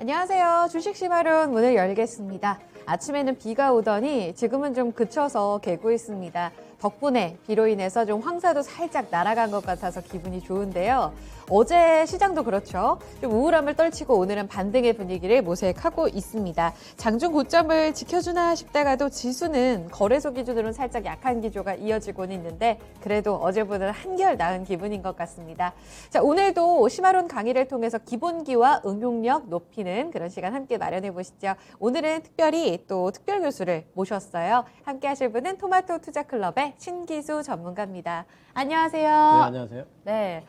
안녕하세요. 주식시마론 문을 열겠습니다. 아침에는 비가 오더니 지금은 좀 그쳐서 개고 있습니다. 덕분에 비로 인해서 좀 황사도 살짝 날아간 것 같아서 기분이 좋은데요. 어제 시장도 그렇죠. 좀 우울함을 떨치고 오늘은 반등의 분위기를 모색하고 있습니다. 장중 고점을 지켜주나 싶다가도 지수는 거래소 기준으로는 살짝 약한 기조가 이어지고는 있는데 그래도 어제보다는 한결 나은 기분인 것 같습니다. 자, 오늘도 시마론 강의를 통해서 기본기와 응용력 높이는 그런 시간 함께 마련해 보시죠. 오늘은 특별히 또 특별 교수를 모셨어요. 함께 하실 분은 토마토 투자클럽의 신기수 전문가입니다. 안녕하세요. 네, 안녕하세요. 네,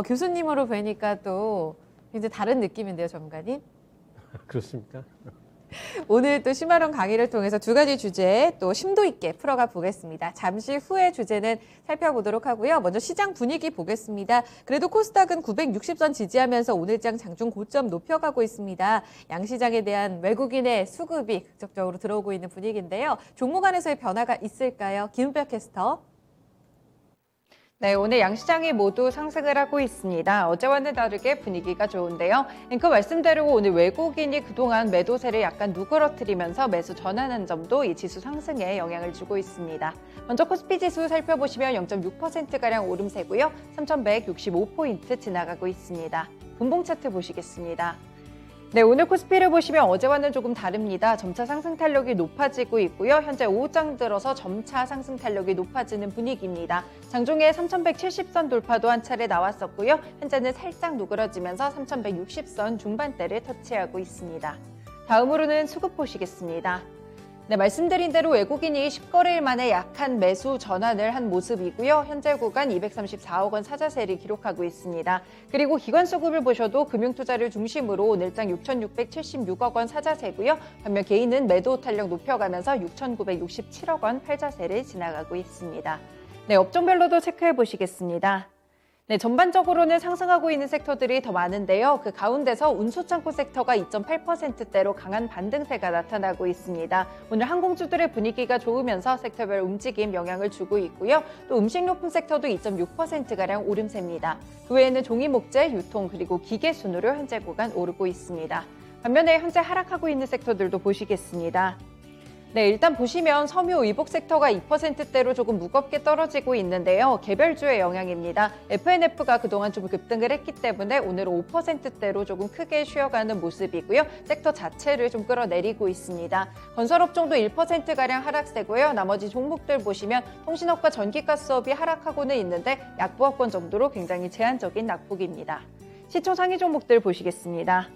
교수님으로 뵈니까 또 이제 다른 느낌인데요, 전문가님. 그렇습니까? 오늘 또 시마론 강의를 통해서 두 가지 주제 또 심도 있게 풀어가 보겠습니다. 잠시 후에 주제는 살펴보도록 하고요. 먼저 시장 분위기 보겠습니다. 그래도 코스닥은 960선 지지하면서 오늘장 장중 고점 높여가고 있습니다. 양시장에 대한 외국인의 수급이 극적적으로 들어오고 있는 분위기인데요. 종목 안에서의 변화가 있을까요? 김은별 캐스터. 네, 오늘 양시장이 모두 상승을 하고 있습니다. 어제와는 다르게 분위기가 좋은데요. 앵커 말씀대로 오늘 외국인이 그동안 매도세를 약간 누그러뜨리면서 매수 전환한 점도 이 지수 상승에 영향을 주고 있습니다. 먼저 코스피 지수 살펴보시면 0.6%가량 오름세고요. 3,165포인트 지나가고 있습니다. 분봉 차트 보시겠습니다. 네, 오늘 코스피를 보시면 어제와는 조금 다릅니다. 점차 상승 탄력이 높아지고 있고요. 현재 오후장 들어서 점차 상승 탄력이 높아지는 분위기입니다. 장중에 3,170선 돌파도 한 차례 나왔었고요. 현재는 살짝 누그러지면서 3,160선 중반대를 터치하고 있습니다. 다음으로는 수급 보시겠습니다. 네, 말씀드린 대로 외국인이 10거래일 만에 약한 매수 전환을 한 모습이고요. 현재 구간 234억 원 사자세를 기록하고 있습니다. 그리고 기관 수급을 보셔도 금융투자를 중심으로 오늘장 6,676억 원 사자세고요. 반면 개인은 매도 탄력 높여가면서 6,967억 원 팔자세를 지나가고 있습니다. 네, 업종별로도 체크해 보시겠습니다. 네, 전반적으로는 상승하고 있는 섹터들이 더 많은데요. 그 가운데서 운수창고 섹터가 2.8%대로 강한 반등세가 나타나고 있습니다. 오늘 항공주들의 분위기가 좋으면서 섹터별 움직임 영향을 주고 있고요. 또 음식료품 섹터도 2.6%가량 오름세입니다. 그 외에는 종이목재, 유통, 그리고 기계 순으로 현재 구간 오르고 있습니다. 반면에 현재 하락하고 있는 섹터들도 보시겠습니다. 네, 일단 보시면 섬유 의복 섹터가 2%대로 조금 무겁게 떨어지고 있는데요. 개별주의 영향입니다. FNF가 그동안 좀 급등을 했기 때문에 오늘 5%대로 조금 크게 쉬어가는 모습이고요. 섹터 자체를 좀 끌어내리고 있습니다. 건설업종도 1%가량 하락세고요. 나머지 종목들 보시면 통신업과 전기가스업이 하락하고는 있는데 약보합권 정도로 굉장히 제한적인 낙폭입니다. 시총 상위 종목들 보시겠습니다.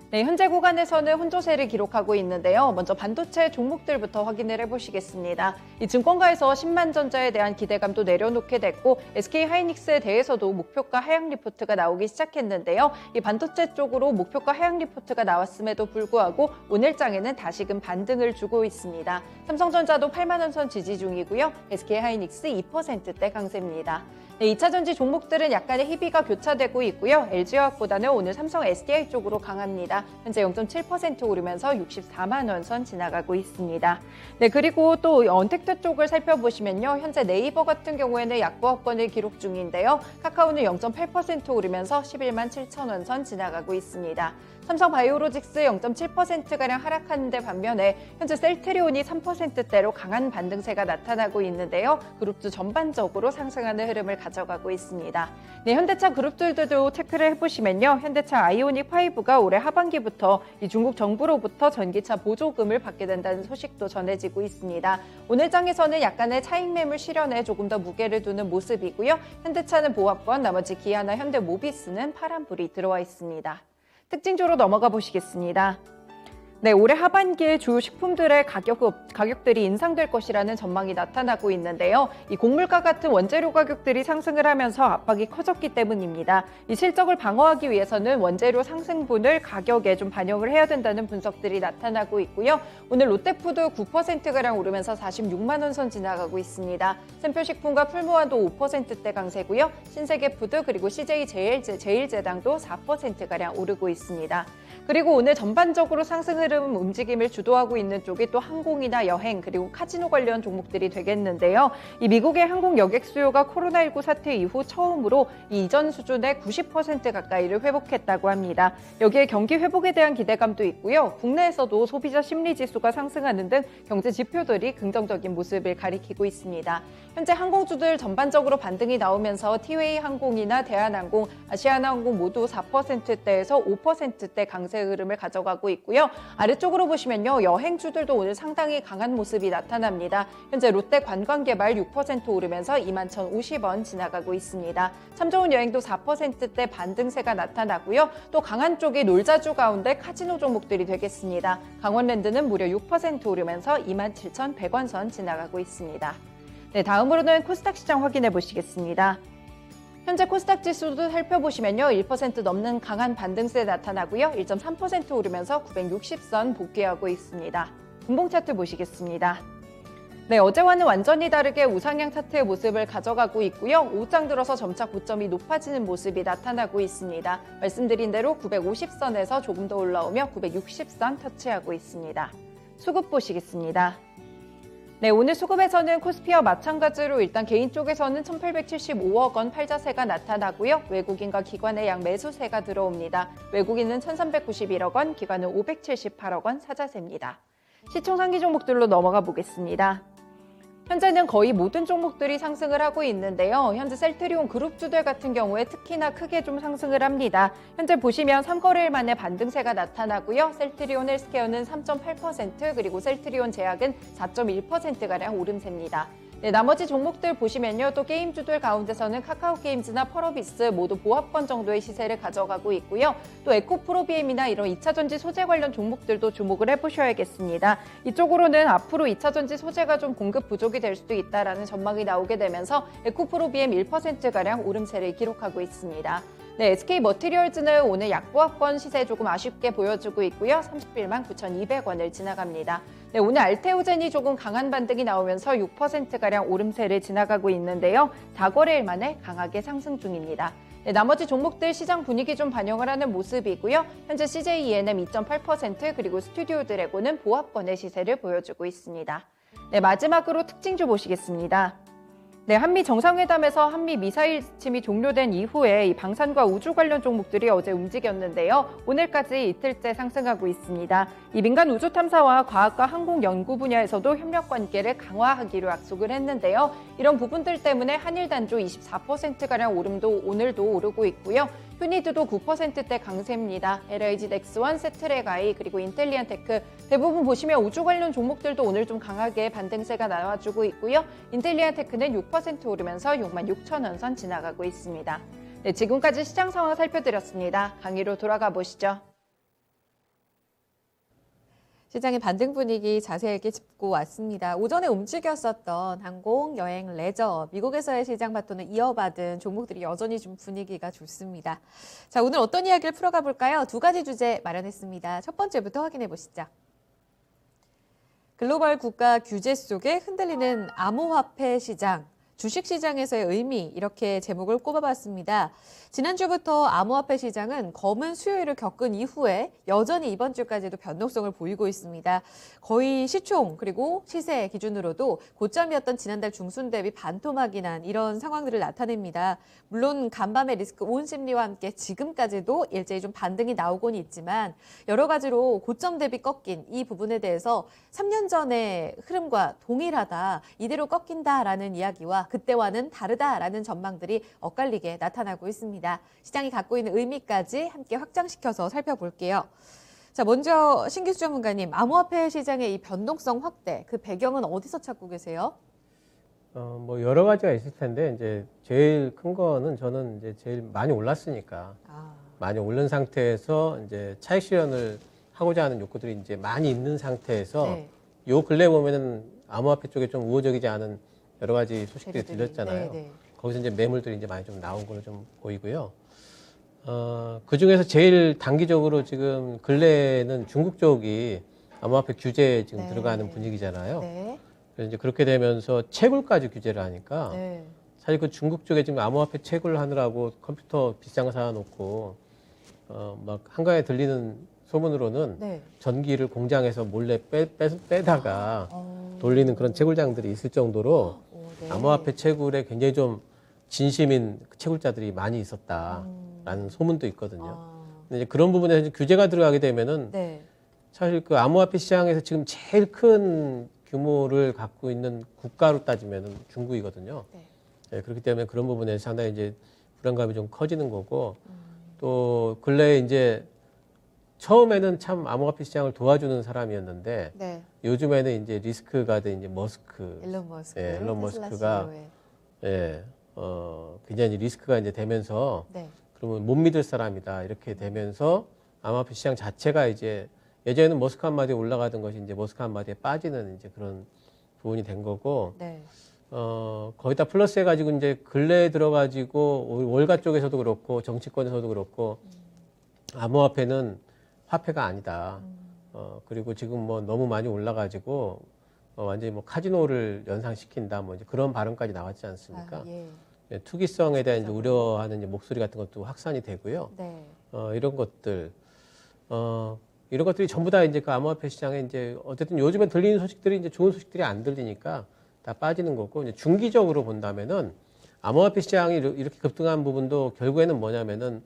네, 현재 구간에서는 혼조세를 기록하고 있는데요. 먼저 반도체 종목들부터 확인을 해보시겠습니다. 이 증권가에서 10만 전자에 대한 기대감도 내려놓게 됐고 SK하이닉스에 대해서도 목표가 하향 리포트가 나오기 시작했는데요. 이 반도체 쪽으로 목표가 하향 리포트가 나왔음에도 불구하고 오늘장에는 다시금 반등을 주고 있습니다. 삼성전자도 8만 원 선 지지 중이고요. SK하이닉스 2%대 강세입니다. 네, 2차전지 종목들은 약간의 희비가 교차되고 있고요. LG화학보다는 오늘 삼성 SDI 쪽으로 강합니다. 현재 0.7% 오르면서 64만 원 선 지나가고 있습니다. 네, 그리고 또 언택트 쪽을 살펴보시면요. 현재 네이버 같은 경우에는 약보합권을 기록 중인데요. 카카오는 0.8% 오르면서 11만 7천 원 선 지나가고 있습니다. 삼성바이오로직스 0.7%가량 하락하는데 반면에 현재 셀트리온이 3%대로 강한 반등세가 나타나고 있는데요. 그룹주 전반적으로 상승하는 흐름을 가져가고 있습니다. 네, 현대차 그룹들도 체크를 해보시면요. 현대차 아이오닉5가 올해 하반기부터 이 중국 정부로부터 전기차 보조금을 받게 된다는 소식도 전해지고 있습니다. 오늘 장에서는 약간의 차익 매물 실현에 조금 더 무게를 두는 모습이고요. 현대차는 보합권, 나머지 기아나 현대모비스는 파란불이 들어와 있습니다. 특징주로 넘어가 보시겠습니다. 네, 올해 하반기에 주요 식품들의 가격들이 인상될 것이라는 전망이 나타나고 있는데요. 이 곡물과 같은 원재료 가격들이 상승을 하면서 압박이 커졌기 때문입니다. 이 실적을 방어하기 위해서는 원재료 상승분을 가격에 좀 반영을 해야 된다는 분석들이 나타나고 있고요. 오늘 롯데푸드 9%가량 오르면서 46만 원 선 지나가고 있습니다. 샘표식품과 풀무원도 5%대 강세고요. 신세계푸드 그리고 CJ 제일제당도 4%가량 오르고 있습니다. 그리고 오늘 전반적으로 상승 흐름 움직임을 주도하고 있는 쪽이 또 항공이나 여행 그리고 카지노 관련 종목들이 되겠는데요. 이 미국의 항공 여객 수요가 코로나19 사태 이후 처음으로 이 이전 수준의 90% 가까이를 회복했다고 합니다. 여기에 경기 회복에 대한 기대감도 있고요. 국내에서도 소비자 심리 지수가 상승하는 등 경제 지표들이 긍정적인 모습을 가리키고 있습니다. 현재 항공주들 전반적으로 반등이 나오면서 티웨이 항공이나 대한항공, 아시아나항공 모두 4%대에서 5%대 강세 흐름을 가져가고 있고요. 아래쪽으로 보시면요. 여행주들도 오늘 상당히 강한 모습이 나타납니다. 현재 롯데 관광개발 6% 오르면서 21,050원 지나가고 있습니다. 참 좋은 여행도 4%대 반등세가 나타나고요. 또 강한 쪽이 놀자주 가운데 카지노 종목들이 되겠습니다. 강원랜드는 무려 6% 오르면서 27,100원 선 지나가고 있습니다. 네, 다음으로는 코스닥 시장 확인해 보시겠습니다. 현재 코스닥 지수도 살펴보시면요. 1% 넘는 강한 반등세 나타나고요. 1.3% 오르면서 960선 복귀하고 있습니다. 분봉 차트 보시겠습니다. 네, 어제와는 완전히 다르게 우상향 차트의 모습을 가져가고 있고요. 오후장 들어서 점차 고점이 높아지는 모습이 나타나고 있습니다. 말씀드린 대로 950선에서 조금 더 올라오며 960선 터치하고 있습니다. 수급 보시겠습니다. 네, 오늘 수급에서는 코스피와 마찬가지로 일단 개인 쪽에서는 1,875억 원 팔자세가 나타나고요. 외국인과 기관의 양 매수세가 들어옵니다. 외국인은 1,391억 원, 기관은 578억 원 사자세입니다. 시총 상위 종목들로 넘어가 보겠습니다. 현재는 거의 모든 종목들이 상승을 하고 있는데요. 현재 셀트리온 그룹주들 같은 경우에 특히나 크게 좀 상승을 합니다. 현재 보시면 3거래일 만에 반등세가 나타나고요. 셀트리온 헬스케어는 3.8% 그리고 셀트리온 제약은 4.1%가량 오름세입니다. 네, 나머지 종목들 보시면요. 또 게임주들 가운데서는 카카오게임즈나 펄어비스 모두 보합권 정도의 시세를 가져가고 있고요. 또 에코프로비엠이나 이런 2차전지 소재 관련 종목들도 주목을 해보셔야겠습니다. 이쪽으로는 앞으로 2차전지 소재가 좀 공급 부족이 될 수도 있다라는 전망이 나오게 되면서 에코프로비엠 1%가량 오름세를 기록하고 있습니다. 네, SK머티리얼즈는 오늘 약보합권 시세 조금 아쉽게 보여주고 있고요. 31만 9,200원을 지나갑니다. 네, 오늘 알테오젠이 조금 강한 반등이 나오면서 6%가량 오름세를 지나가고 있는데요. 4거래일 만에 강하게 상승 중입니다. 네, 나머지 종목들 시장 분위기 좀 반영을 하는 모습이고요. 현재 CJ ENM 2.8% 그리고 스튜디오 드래곤은 보합권의 시세를 보여주고 있습니다. 네, 마지막으로 특징주 보시겠습니다. 네, 한미 정상회담에서 한미 미사일 지침이 종료된 이후에 이 방산과 우주 관련 종목들이 어제 움직였는데요. 오늘까지 이틀째 상승하고 있습니다. 이 민간 우주 탐사와 과학과 항공 연구 분야에서도 협력 관계를 강화하기로 약속을 했는데요. 이런 부분들 때문에 한일 단조 24%가량 오름도 오늘도 오르고 있고요. 휴니드도 9%대 강세입니다. LIG 넥스원, 세트레가이 그리고 인텔리안테크 대부분 보시면 우주 관련 종목들도 오늘 좀 강하게 반등세가 나와주고 있고요. 인텔리안테크는 6% 오르면서 66,000원 선 지나가고 있습니다. 네, 지금까지 시장 상황 살펴드렸습니다. 강의로 돌아가 보시죠. 시장의 반등 분위기 자세하게 짚고 왔습니다. 오전에 움직였었던 항공, 여행, 레저, 미국에서의 시장 바톤을 이어받은 종목들이 여전히 좀 분위기가 좋습니다. 자, 오늘 어떤 이야기를 풀어가 볼까요? 두 가지 주제 마련했습니다. 첫 번째부터 확인해 보시죠. 글로벌 국가 규제 속에 흔들리는 암호화폐 시장. 주식시장에서의 의미 이렇게 제목을 꼽아봤습니다. 지난주부터 암호화폐 시장은 검은 수요일을 겪은 이후에 여전히 이번 주까지도 변동성을 보이고 있습니다. 거의 시총 그리고 시세 기준으로도 고점이었던 지난달 중순 대비 반토막이 난 이런 상황들을 나타냅니다. 물론 간밤의 리스크 온 심리와 함께 지금까지도 일제히 좀 반등이 나오곤 있지만 여러 가지로 고점 대비 꺾인 이 부분에 대해서 3년 전의 흐름과 동일하다, 이대로 꺾인다라는 이야기와 그때와는 다르다라는 전망들이 엇갈리게 나타나고 있습니다. 시장이 갖고 있는 의미까지 함께 확장시켜서 살펴볼게요. 자, 먼저 신기수 전문가님, 암호화폐 시장의 이 변동성 확대, 그 배경은 어디서 찾고 계세요? 뭐 여러 가지가 있을 텐데 이제 제일 큰 거는 저는 이제 제일 많이 올랐으니까 많이 오른 상태에서 이제 차익 실현을 하고자 하는 욕구들이 이제 많이 있는 상태에서 네. 요 근래 보면은 암호화폐 쪽에 좀 우호적이지 않은 여러 가지 소식들이 들렸잖아요. 네. 거기서 이제 매물들이 이제 많이 좀 나온 걸로 좀 보이고요. 그 중에서 제일 단기적으로 지금 근래에는 중국 쪽이 암호화폐 규제에 지금 네. 들어가는 분위기잖아요. 네. 그래서 이제 그렇게 되면서 채굴까지 규제를 하니까 네. 사실 그 중국 쪽에 지금 암호화폐 채굴을 하느라고 컴퓨터 비싼 거 사놓고 막 한가에 들리는 소문으로는 네. 전기를 공장에서 몰래 빼다가 어. 돌리는 그런 채굴장들이 있을 정도로 오, 네. 암호화폐 채굴에 굉장히 좀 진심인 채굴자들이 많이 있었다라는 소문도 있거든요. 아, 근데 이제 그런 부분에서 이제 규제가 들어가게 되면은 네. 사실 그 암호화폐 시장에서 지금 제일 큰 규모를 갖고 있는 국가로 따지면은 중국이거든요. 네. 예, 그렇기 때문에 그런 부분에서 상당히 이제 불안감이 좀 커지는 거고 또 근래에 이제 처음에는 참 암호화폐 시장을 도와주는 사람이었는데 네. 요즘에는 이제 리스크가 된 이제 머스크, 일론 머스크. 예, 일론 테슬라 머스크가 CEO의. 예, 굉장히 리스크가 이제 되면서 네. 그러면 못 믿을 사람이다 이렇게 되면서 암호화폐 시장 자체가 이제 예전에는 머스크 한마디에 올라가던 것이 이제 머스크 한마디에 빠지는 이제 그런 부분이 된 거고 네. 거기다 플러스 해가지고 이제 근래에 들어가지고 월가 쪽에서도 그렇고 정치권에서도 그렇고 암호화폐는 화폐가 아니다. 그리고 지금 뭐 너무 많이 올라가지고 완전히 뭐 카지노를 연상시킨다 뭐 이제 그런 발언까지 나왔지 않습니까? 아, 예. 예, 투기성에 대한 이제 우려하는 이제 목소리 같은 것도 확산이 되고요. 네. 이런 것들, 이런 것들이 전부 다 이제 그 암호화폐 시장에 이제 어쨌든 요즘에 들리는 소식들이 이제 좋은 소식들이 안 들리니까 다 빠지는 거고 이제 중기적으로 본다면은 암호화폐 시장이 이렇게 급등한 부분도 결국에는 뭐냐면은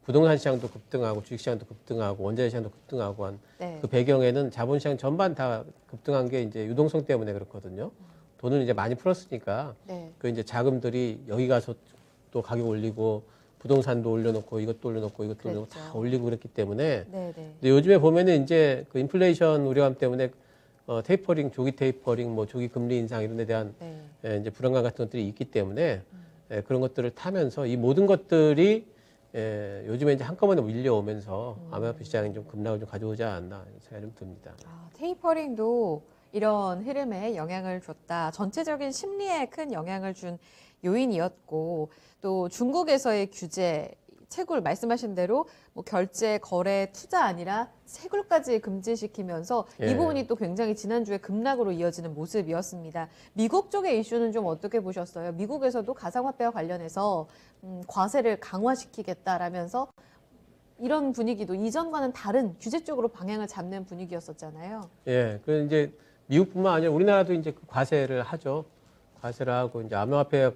부동산 시장도 급등하고 주식 시장도 급등하고 원자재 시장도 급등하고 한 네. 그 배경에는 자본시장 전반 다 급등한 게 이제 유동성 때문에 그렇거든요. 돈을 이제 많이 풀었으니까 네. 그 이제 자금들이 여기 가서 또 가격 올리고 부동산도 올려놓고 이것도 올려놓고 이것도 올려놓고 다 그랬죠. 올리고 그랬기 때문에 네. 네. 근데 요즘에 보면은 이제 그 인플레이션 우려감 때문에 테이퍼링, 조기 테이퍼링, 뭐 조기 금리 인상 이런 데 대한 네. 이제 불안감 같은 것들이 있기 때문에 그런 것들을 타면서 이 모든 것들이 요즘에 이제 한꺼번에 밀려오면서 암호화폐 시장이 좀 급락을 좀 가져오지 않았나 이런 생각이 좀 듭니다. 아, 테이퍼링도 이런 흐름에 영향을 줬다. 전체적인 심리에 큰 영향을 준 요인이었고 또 중국에서의 규제, 채굴 말씀하신 대로 뭐 결제, 거래, 투자 아니라 채굴까지 금지시키면서 예. 이 부분이 또 굉장히 지난주에 급락으로 이어지는 모습이었습니다. 미국 쪽의 이슈는 좀 어떻게 보셨어요? 미국에서도 가상화폐와 관련해서 과세를 강화시키겠다라면서 이런 분위기도 이전과는 다른 규제 쪽으로 방향을 잡는 분위기였었잖아요. 예, 그 이제 미국뿐만 아니라 우리나라도 이제 그 과세를 하죠. 과세를 하고 이제 암호화폐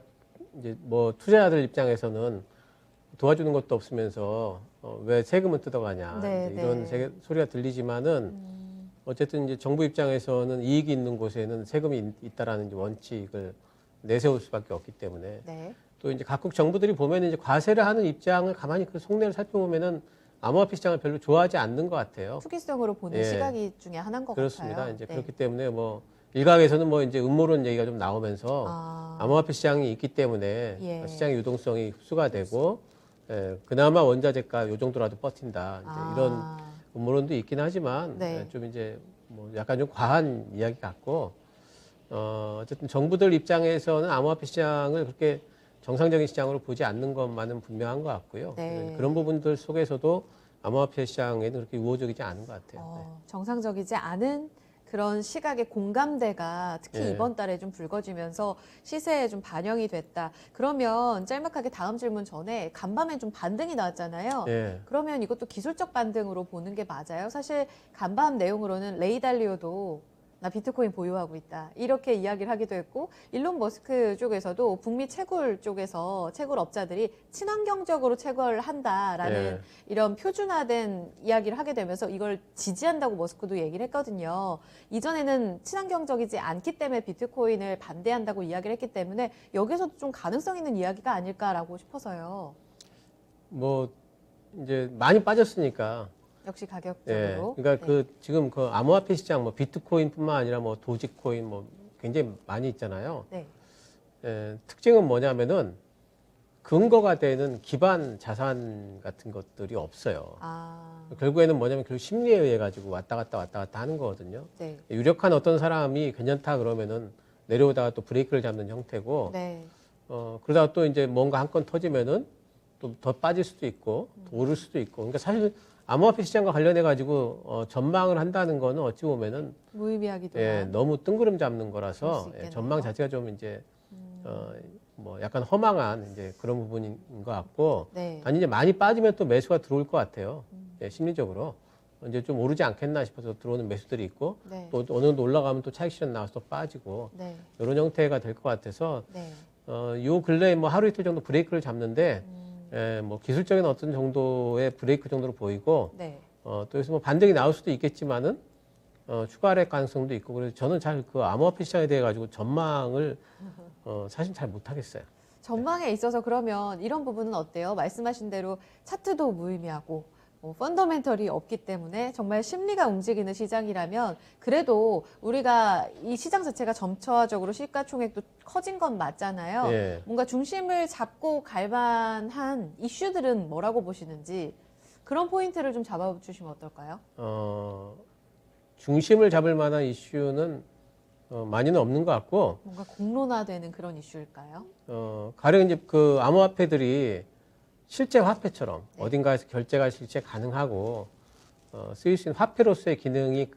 이제 뭐 투자자들 입장에서는 도와주는 것도 없으면서 왜 세금을 뜯어가냐 네, 이제 이런 네. 소리가 들리지만은 어쨌든 이제 정부 입장에서는 이익이 있는 곳에는 세금이 있다라는 이제 원칙을 내세울 수밖에 없기 때문에 네. 또 이제 각국 정부들이 보면은 이제 과세를 하는 입장을 가만히 그 속내를 살펴보면은 암호화폐 시장을 별로 좋아하지 않는 것 같아요. 투기성으로 보는 예. 시각이 중에 하나인 것 그렇습니다. 같아요. 이제 네. 그렇기 때문에 뭐 일각에서는 뭐 이제 음모론 얘기가 좀 나오면서 아, 암호화폐 시장이 있기 때문에 예. 시장의 유동성이 흡수가 되고 그나마 원자재가 요 정도라도 버틴다. 이제 이런 아, 음모론도 있긴 하지만 네. 좀 이제 뭐 약간 좀 과한 이야기 같고 어쨌든 정부들 입장에서는 암호화폐 시장을 그렇게 정상적인 시장으로 보지 않는 것만은 분명한 것 같고요. 네. 그런 부분들 속에서도 암호화폐 시장에는 그렇게 우호적이지 않은 것 같아요. 정상적이지 않은 그런 시각의 공감대가 특히 예. 이번 달에 좀 불거지면서 시세에 좀 반영이 됐다. 그러면 짤막하게 다음 질문 전에 간밤에 좀 반등이 나왔잖아요. 예. 그러면 이것도 기술적 반등으로 보는 게 맞아요? 사실 간밤 내용으로는 레이 달리오도 나 비트코인 보유하고 있다. 이렇게 이야기를 하기도 했고 일론 머스크 쪽에서도 북미 채굴 쪽에서 채굴 업자들이 친환경적으로 채굴을 한다라는 예. 이런 표준화된 이야기를 하게 되면서 이걸 지지한다고 머스크도 얘기를 했거든요. 이전에는 친환경적이지 않기 때문에 비트코인을 반대한다고 이야기를 했기 때문에 여기서도 좀 가능성 있는 이야기가 아닐까라고 싶어서요. 뭐 이제 많이 빠졌으니까. 역시 예. 가격적으로. 그러니까 네. 그 지금 그 암호화폐 시장 뭐 비트코인뿐만 아니라 뭐 도지코인 뭐 굉장히 많이 있잖아요. 네. 특징은 뭐냐면은 근거가 되는 기반 자산 같은 것들이 없어요. 아, 결국에는 뭐냐면 결국 심리에 의해 가지고 왔다 갔다 하는 거거든요. 네. 유력한 어떤 사람이 괜찮다 그러면은 내려오다가 또 브레이크를 잡는 형태고, 네. 그러다가 또 이제 뭔가 한 건 터지면은 또 더 빠질 수도 있고, 더 오를 수도 있고. 그러니까 사실 암호화폐 시장과 관련해 가지고 전망을 한다는 거는 어찌 보면은 무의미하기도 한. 너무 뜬구름 잡는 그럴 수 거라서 있겠네요. 전망 자체가 좀 이제 뭐 약간 허망한 이제 그런 부분인 것 같고 네. 단지 이제 많이 빠지면 또 매수가 들어올 것 같아요. 심리적으로 이제 좀 오르지 않겠나 싶어서 들어오는 매수들이 있고 네. 또 어느 정도 올라가면 또 차익 실현 나와서 또 빠지고 네. 이런 형태가 될 것 같아서 네. 요 근래에 뭐 하루 이틀 정도 브레이크를 잡는데 뭐 기술적인 어떤 정도의 브레이크 정도로 보이고 네. 또 여기서 뭐 반등이 나올 수도 있겠지만은 추가 하락 가능성도 있고 그래서 저는 잘 그 암호화폐 시장에 대해 가지고 전망을 사실 잘 못하겠어요. 전망에 있어서 그러면 이런 부분은 어때요? 말씀하신 대로 차트도 무의미하고 펀더멘털이 없기 때문에 정말 심리가 움직이는 시장이라면 그래도 우리가 이 시장 자체가 점차적으로 시가총액도 커진 건 맞잖아요. 예. 뭔가 중심을 잡고 갈 만한 이슈들은 뭐라고 보시는지 그런 포인트를 좀 잡아주시면 어떨까요? 중심을 잡을 만한 이슈는 많이는 없는 것 같고 뭔가 공론화되는 그런 이슈일까요? 가령 이제 그 암호화폐들이 실제 화폐처럼 네. 어딘가에서 결제가 실제 가능하고 쓰일 수 있는 화폐로서의 기능이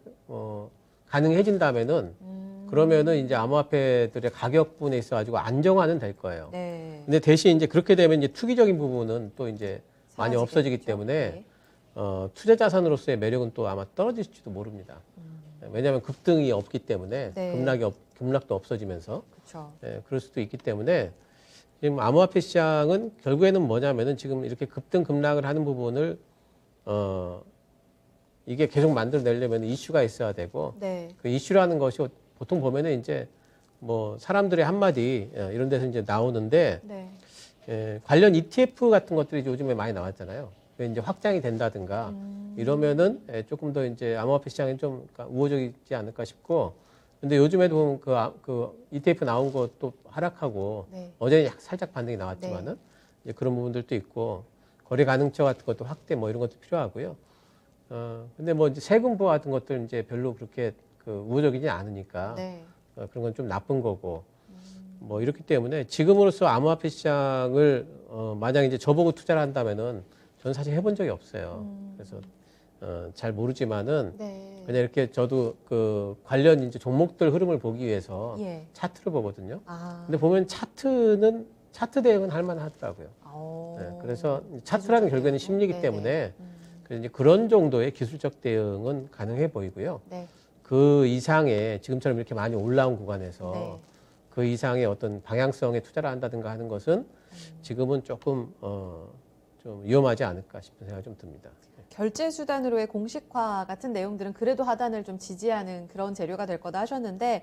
가능해진다면은 그러면은 이제 암호화폐들의 가격분에 있어 가지고 안정화는 될 거예요. 네. 근데 대신 이제 그렇게 되면 이제 투기적인 부분은 또 이제 많이 사라지겠죠? 없어지기 때문에 네. 투자 자산으로서의 매력은 또 아마 떨어질지도 모릅니다. 왜냐하면 급등이 없기 때문에 네. 급락도 없어지면서 그렇죠. 그럴 수도 있기 때문에 지금 암호화폐 시장은 결국에는 뭐냐면은 지금 이렇게 급등 급락을 하는 부분을 이게 계속 만들어내려면 이슈가 있어야 되고 네. 그 이슈라는 것이 보통 보면은 이제 뭐 사람들의 한마디 이런 데서 이제 나오는데 네. 관련 ETF 같은 것들이 요즘에 많이 나왔잖아요. 그게 이제 확장이 된다든가 이러면은 조금 더 이제 암호화폐 시장이 좀 우호적이지 않을까 싶고 근데 요즘에도 그 ETF 나온 것도 하락하고 네. 어제 살짝 반등이 나왔지만은 이제 그런 부분들도 있고 거래 가능처 같은 것도 확대 뭐 이런 것도 필요하고요. 근데 뭐 이제 세금 부과 같은 것들 이제 별로 그렇게 그 우호적이지 않으니까 네. 그런 건 좀 나쁜 거고 뭐 이렇기 때문에 지금으로서 암호화폐 시장을 만약 이제 저보고 투자를 한다면은 저는 사실 해본 적이 없어요. 그래서 잘 모르지만은 네. 그냥 이렇게 저도 그 관련 이제 종목들 흐름을 보기 위해서 예. 차트를 보거든요. 아. 근데 보면 차트 대응은 할 만하더라고요. 네, 그래서 차트라는 결국에는 심리이기 네네. 때문에 그래서 이제 그런 정도의 기술적 대응은 가능해 보이고요. 네. 그 이상의 지금처럼 이렇게 많이 올라온 구간에서 네. 그 이상의 어떤 방향성에 투자를 한다든가 하는 것은 지금은 조금 좀 위험하지 않을까 싶은 생각이 좀 듭니다. 결제 수단으로의 공식화 같은 내용들은 그래도 하단을 좀 지지하는 그런 재료가 될 거다 하셨는데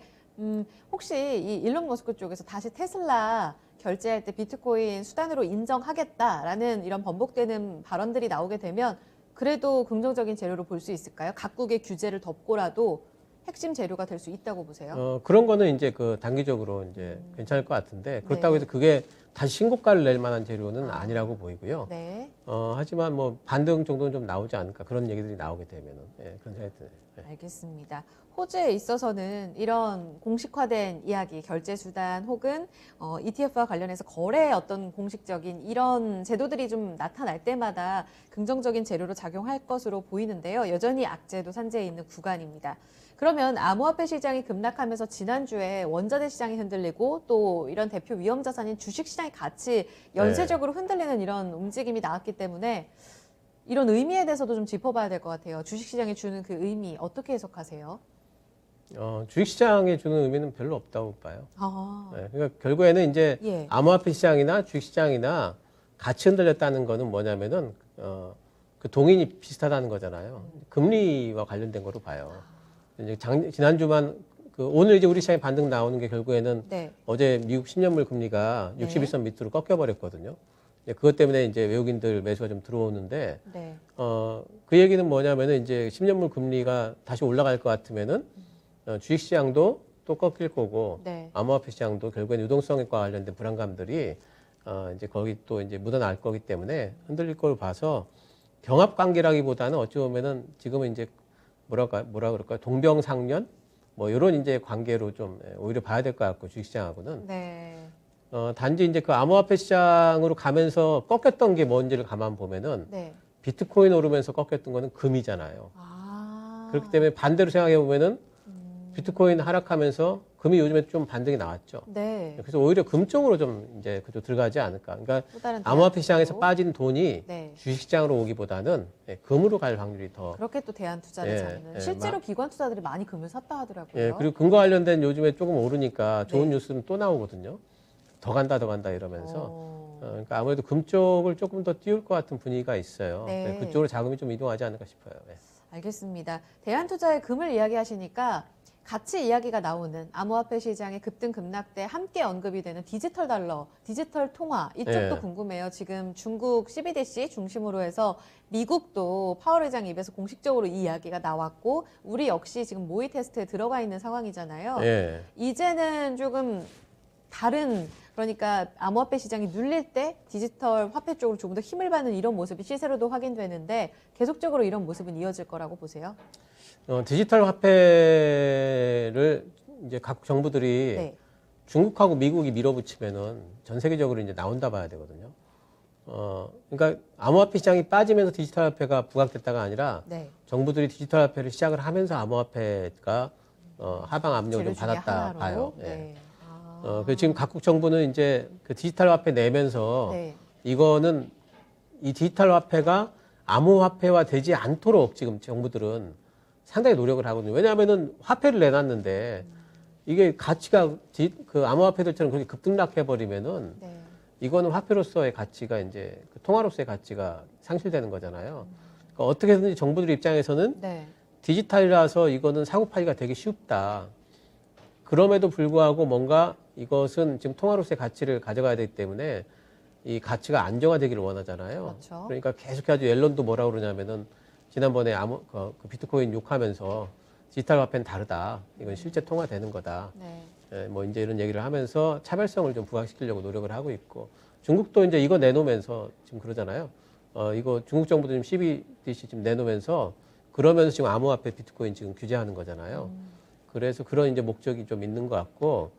혹시 이 일론 머스크 쪽에서 다시 테슬라 결제할 때 비트코인 수단으로 인정하겠다라는 이런 번복되는 발언들이 나오게 되면 그래도 긍정적인 재료로 볼 수 있을까요? 각국의 규제를 덮고라도 핵심 재료가 될 수 있다고 보세요? 그런 거는 이제 그 단기적으로 이제 괜찮을 것 같은데 그렇다고 네. 해서 그게 다시 신고가를 낼 만한 재료는 아니라고 보이고요. 네. 하지만 뭐 반등 정도는 좀 나오지 않을까 그런 얘기들이 나오게 되면은 그런 생각이 드네요. 네. 알겠습니다. 호주에 있어서는 이런 공식화된 이야기, 결제 수단 혹은 ETF와 관련해서 거래의 어떤 공식적인 이런 제도들이 좀 나타날 때마다 긍정적인 재료로 작용할 것으로 보이는데요. 여전히 악재도 산재해 있는 구간입니다. 그러면 암호화폐 시장이 급락하면서 지난주에 원자재 시장이 흔들리고 또 이런 대표 위험 자산인 주식 시장이 같이 연쇄적으로 흔들리는 이런 움직임이 나왔기 때문에 이런 의미에 대해서도 좀 짚어봐야 될 것 같아요. 주식 시장이 주는 그 의미 어떻게 해석하세요? 주식시장에 주는 의미는 별로 없다고 봐요. 아, 네, 그러니까 결국에는 이제 예. 암호화폐 시장이나 주식시장이나 같이 흔들렸다는 거는 뭐냐면은 그 동인이 비슷하다는 거잖아요. 금리와 관련된 거로 봐요. 이제 지난주만 오늘 이제 우리 시장에 반등 나오는 게 결국에는 네. 어제 미국 10년물 금리가 네. 61선 밑으로 꺾여버렸거든요. 그것 때문에 이제 외국인들 매수가 좀 들어오는데 네. 그 얘기는 뭐냐면은 이제 10년물 금리가 다시 올라갈 것 같으면은 주식시장도 또 꺾일 거고 네. 암호화폐 시장도 결국엔 유동성과 관련된 불안감들이 이제 거기 또 이제 묻어날 거기 때문에 흔들릴 걸 봐서 경합 관계라기보다는 어찌 보면은 지금은 이제 뭐라 그럴까요? 동병상련 뭐 이런 이제 관계로 좀 오히려 봐야 될 것 같고 주식시장하고는 네. 단지 이제 그 암호화폐 시장으로 가면서 꺾였던 게 뭔지를 가만 보면은 네. 비트코인 오르면서 꺾였던 거는 금이잖아요. 아. 그렇기 때문에 반대로 생각해 보면은 비트코인 하락하면서 금이 요즘에 좀 반등이 나왔죠. 네. 그래서 오히려 금 쪽으로 좀 이제 그쪽 들어가지 않을까. 그러니까 또 다른 암호화폐 대안으로. 시장에서 빠진 돈이 네. 주식시장으로 오기보다는 금으로 갈 확률이 더. 그렇게 또 대안 투자를 예, 잡는. 예, 실제로 기관 투자들이 많이 금을 샀다 하더라고요. 예, 그리고 금과 관련된 요즘에 조금 오르니까 좋은 네. 뉴스는 또 나오거든요. 더 간다, 더 간다 이러면서. 어. 그러니까 아무래도 금 쪽을 조금 더 띄울 것 같은 분위기가 있어요. 네. 네, 그쪽으로 자금이 좀 이동하지 않을까 싶어요. 예. 알겠습니다. 대안 투자의 금을 이야기하시니까 같이 이야기가 나오는 암호화폐 시장의 급등 급락대 함께 언급이 되는 디지털 달러, 디지털 통화 이쪽도 네. 궁금해요. 지금 중국 CBDC 중심으로 해서 미국도 파월 의장 입에서 공식적으로 이 이야기가 나왔고 우리 역시 지금 모의 테스트에 들어가 있는 상황이잖아요. 예. 이제는 조금 다른 그러니까 암호화폐 시장이 눌릴 때 디지털 화폐 쪽으로 조금 더 힘을 받는 이런 모습이 시세로도 확인되는데 계속적으로 이런 모습은 이어질 거라고 보세요? 디지털 화폐를 이제 각 정부들이 네. 중국하고 미국이 밀어붙이면은 전 세계적으로 이제 나온다 봐야 되거든요. 그러니까 암호화폐 시장이 빠지면서 디지털 화폐가 부각됐다가 아니라 네. 정부들이 디지털 화폐를 시작을 하면서 암호화폐가 하방 압력을 좀 재료 중에 받았다 하나로. 봐요. 예. 네. 아. 그 지금 각국 정부는 이제 그 디지털 화폐 내면서 네. 이거는 이 디지털 화폐가 암호화폐화 되지 않도록 지금 정부들은 상당히 노력을 하거든요. 왜냐하면은 화폐를 내놨는데 이게 가치가 그 암호화폐들처럼 그렇게 급등락해버리면은 네. 이거는 화폐로서의 가치가 이제 그 통화로서의 가치가 상실되는 거잖아요. 그러니까 어떻게든지 정부들 입장에서는 네. 디지털이라서 이거는 사고팔이가 되게 쉽다. 그럼에도 불구하고 뭔가 이것은 지금 통화로서의 가치를 가져가야 되기 때문에 이 가치가 안정화되기를 원하잖아요. 그렇죠. 그러니까 계속해서 옐런도 뭐라 그러냐면은 지난번에 그 비트코인 욕하면서 디지털 화폐는 다르다. 이건 실제 통화되는 거다. 네. 예, 뭐 이제 이런 얘기를 하면서 차별성을 좀 부각시키려고 노력을 하고 있고 중국도 이제 이거 내놓으면서 지금 그러잖아요. 이거 중국 정부도 지금 CBDC 지금 내놓으면서 그러면서 지금 암호화폐 비트코인 지금 규제하는 거잖아요. 그래서 그런 이제 목적이 좀 있는 것 같고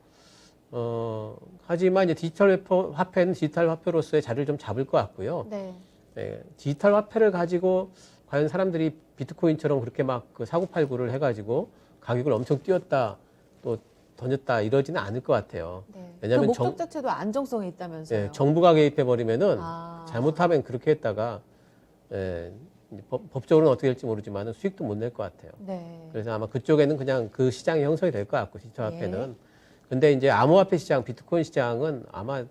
하지만 이제 디지털 화폐는 디지털 화폐로서의 자리를 좀 잡을 것 같고요. 네. 예, 디지털 화폐를 가지고 과연 사람들이 비트코인처럼 그렇게 막 그 사고팔고를 해가지고 가격을 엄청 띄웠다 또 던졌다 이러지는 않을 것 같아요. 네. 왜냐하면 그 목적 자체도 안정성이 있다면서요. 예, 정부가 개입해 버리면은 아. 잘못하면 그렇게 했다가 이제 법적으로는 어떻게 될지 모르지만 수익도 못 낼 것 같아요. 네. 그래서 아마 그쪽에는 그냥 그 시장이 형성이 될 것 같고 디지털 예. 화폐는. 근데 이제 암호화폐 시장, 비트코인 시장은 아마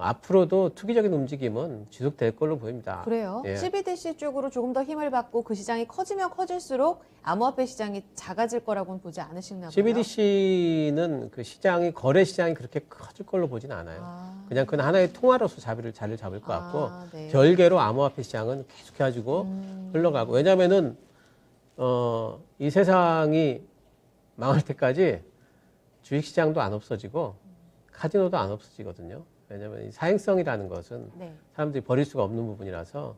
앞으로도 투기적인 움직임은 지속될 걸로 보입니다. 그래요. 예. CBDC 쪽으로 조금 더 힘을 받고 그 시장이 커지면 커질수록 암호화폐 시장이 작아질 거라고는 보지 않으시나 봐요. CBDC는 그 시장이 거래 시장이 그렇게 커질 걸로 보진 않아요. 아. 그냥 그건 하나의 통화로서 자리를 잡을 것 같고 아, 네. 별개로 암호화폐 시장은 계속해가지고 흘러가고 왜냐하면은 이 세상이 망할 때까지 주식시장도 안 없어지고 카지노도 안 없어지거든요. 왜냐하면 이 사행성이라는 것은 네. 사람들이 버릴 수가 없는 부분이라서.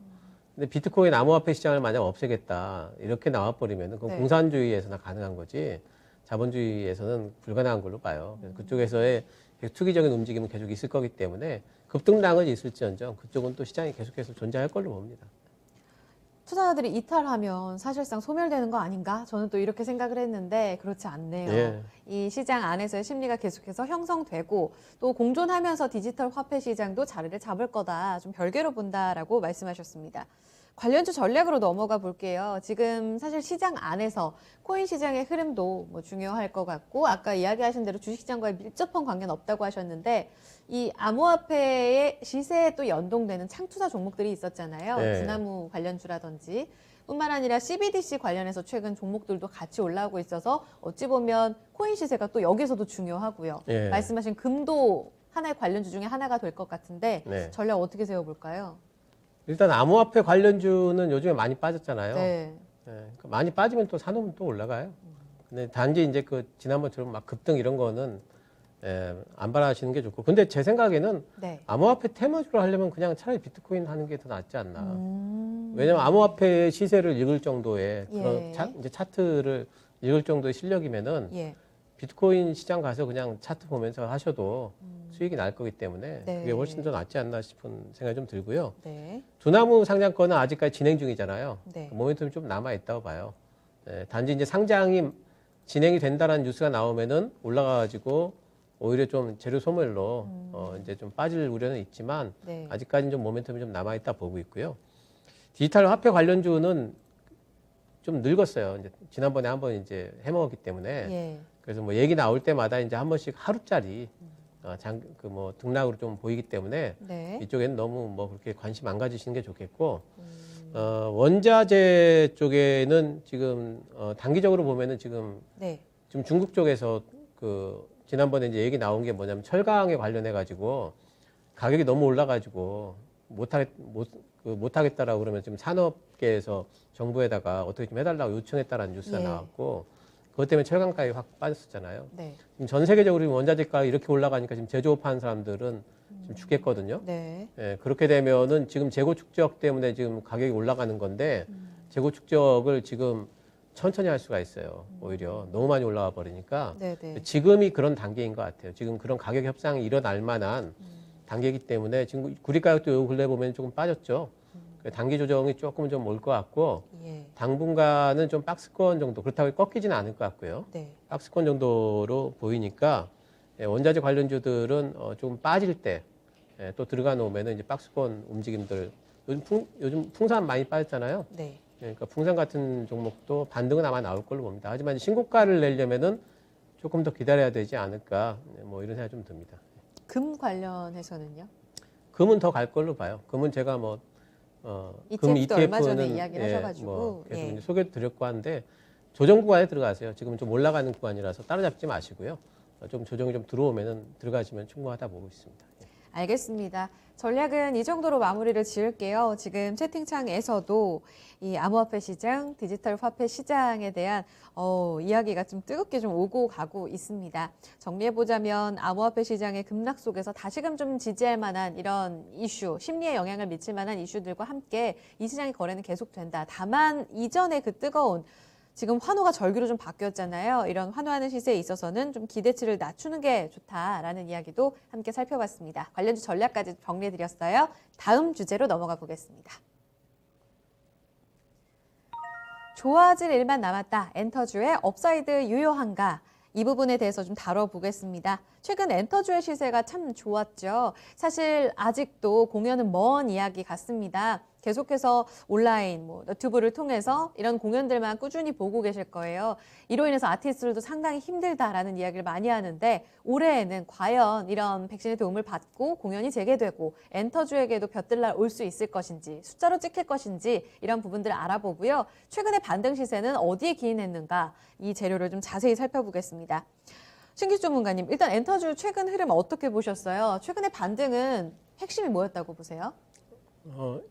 근데 비트코인 암호화폐 시장을 만약 없애겠다 이렇게 나와버리면 그건 네. 공산주의에서나 가능한 거지 자본주의에서는 불가능한 걸로 봐요. 그래서 그쪽에서의 계속 투기적인 움직임은 계속 있을 거기 때문에 급등락은 있을지언정 그쪽은 또 시장이 계속해서 존재할 걸로 봅니다. 투자자들이 이탈하면 사실상 소멸되는 거 아닌가? 저는 또 이렇게 생각을 했는데 그렇지 않네요. 예. 이 시장 안에서의 심리가 계속해서 형성되고 또 공존하면서 디지털 화폐 시장도 자리를 잡을 거다. 좀 별개로 본다라고 말씀하셨습니다. 관련주 전략으로 넘어가 볼게요. 지금 사실 시장 안에서 코인 시장의 흐름도 뭐 중요할 것 같고 아까 이야기하신 대로 주식시장과의 밀접한 관계는 없다고 하셨는데 이 암호화폐의 시세에 또 연동되는 창투자 종목들이 있었잖아요. 네. 두나무 관련주라든지 뿐만 아니라 CBDC 관련해서 최근 종목들도 같이 올라오고 있어서 어찌 보면 코인 시세가 또 여기서도 중요하고요. 예. 말씀하신 금도 하나의 관련주 중에 하나가 될 것 같은데 네. 전략 어떻게 세워볼까요? 일단 암호화폐 관련주는 요즘에 많이 빠졌잖아요. 네. 예, 그러니까 많이 빠지면 또 사놓으면 또 올라가요. 근데 단지 이제 그 지난번처럼 막 급등 이런 거는 안 바라시는 게 좋고. 근데 제 생각에는 네. 암호화폐 테마주로 하려면 그냥 차라리 비트코인 하는 게 더 낫지 않나. 음. 왜냐면 암호화폐의 시세를 읽을 정도의 그런 예. 이제 차트를 읽을 정도의 실력이면은 예. 비트코인 시장 가서 그냥 차트 보면서 하셔도 수익이 날 거기 때문에 네. 그게 훨씬 더 낫지 않나 싶은 생각이 좀 들고요. 네. 두나무 상장권은 아직까지 진행 중이잖아요. 네. 모멘텀이 좀 남아 있다고 봐요. 단지 이제 상장이 진행이 된다는 뉴스가 나오면은 올라가가지고 오히려 좀 재료 소멸로 이제 좀 빠질 우려는 있지만 네. 아직까지는 좀 모멘텀이 좀 남아있다 보고 있고요. 디지털 화폐 관련주는 좀 늙었어요. 이제 지난번에 한번 이제 해먹었기 때문에. 예. 그래서 뭐 얘기 나올 때마다 이제 한 번씩 하루짜리 등락으로 좀 보이기 때문에 네. 이쪽에는 너무 뭐 그렇게 관심 안 가지시는 게 좋겠고, 원자재 쪽에는 지금 단기적으로 보면은 지금 네. 중국 쪽에서 그 지난번에 이제 얘기 나온 게 뭐냐면 철강에 관련해 가지고 가격이 너무 올라가지고 못하겠다라고 그러면 지금 산업계에서 정부에다가 어떻게 좀 해달라고 요청했다라는 뉴스가 예. 나왔고, 그것 때문에 철강 가격이 확 빠졌었잖아요. 네. 지금 전 세계적으로 지금 원자재 가격이 이렇게 올라가니까 지금 제조업 하는 사람들은 지금 죽겠거든요. 네. 예, 그렇게 되면은 지금 재고 축적 때문에 지금 가격이 올라가는 건데, 재고 축적을 지금 천천히 할 수가 있어요. 오히려 너무 많이 올라와 버리니까. 네. 네. 지금이 그런 단계인 것 같아요. 지금 그런 가격 협상이 일어날 만한 단계이기 때문에 지금 구리 가격도 요 근래 보면 조금 빠졌죠. 단기 조정이 조금 좀 올 것 같고, 예. 당분간은 좀 박스권 정도, 그렇다고 꺾이지는 않을 것 같고요. 네. 박스권 정도로 보이니까 원자재 관련주들은 좀 빠질 때 또 들어가 놓으면은 이제 박스권 움직임들, 요즘 풍산 많이 빠졌잖아요. 네. 그러니까 풍산 같은 종목도 반등은 아마 나올 걸로 봅니다. 하지만 신고가를 내려면은 조금 더 기다려야 되지 않을까, 뭐 이런 생각이 좀 듭니다. 금 관련해서는요? 금은 더 갈 걸로 봐요. 금은 제가 금 ETF도 얼마 전에 ETF는 이야기를 하셔가지고, 계속 예. 이제 소개도 드렸고 한데 조정 구간에 들어가세요. 지금 좀 올라가는 구간이라서 따라잡지 마시고요. 좀 조정이 좀 들어오면은 들어가시면 충분하다 보고 있습니다. 알겠습니다. 전략은 이 정도로 마무리를 지을게요. 지금 채팅창에서도 이 암호화폐 시장, 디지털 화폐 시장에 대한 이야기가 좀 뜨겁게 좀 오고 가고 있습니다. 정리해보자면 암호화폐 시장의 급락 속에서 다시금 좀 지지할 만한 이런 이슈, 심리에 영향을 미칠 만한 이슈들과 함께 이 시장의 거래는 계속된다. 다만 이전에 그 뜨거운 지금 환호가 절기로 좀 바뀌었잖아요. 이런 환호하는 시세에 있어서는 좀 기대치를 낮추는 게 좋다라는 이야기도 함께 살펴봤습니다. 관련주 전략까지 정리해드렸어요. 다음 주제로 넘어가 보겠습니다. 좋아질 일만 남았다. 엔터주의 업사이드 유효한가? 이 부분에 대해서 좀 다뤄보겠습니다. 최근 엔터주의 시세가 참 좋았죠. 사실 아직도 공연은 먼 이야기 같습니다. 계속해서 온라인, 너튜브를 통해서 이런 공연들만 꾸준히 보고 계실 거예요. 이로 인해서 아티스트들도 상당히 힘들다라는 이야기를 많이 하는데 올해에는 과연 이런 백신의 도움을 받고 공연이 재개되고 엔터주에게도 볕들날 올 수 있을 것인지 숫자로 찍힐 것인지 이런 부분들을 알아보고요. 최근의 반등 시세는 어디에 기인했는가 이 재료를 좀 자세히 살펴보겠습니다. 신기수 전문가님, 일단 엔터주 최근 흐름 어떻게 보셨어요? 최근의 반등은 핵심이 뭐였다고 보세요?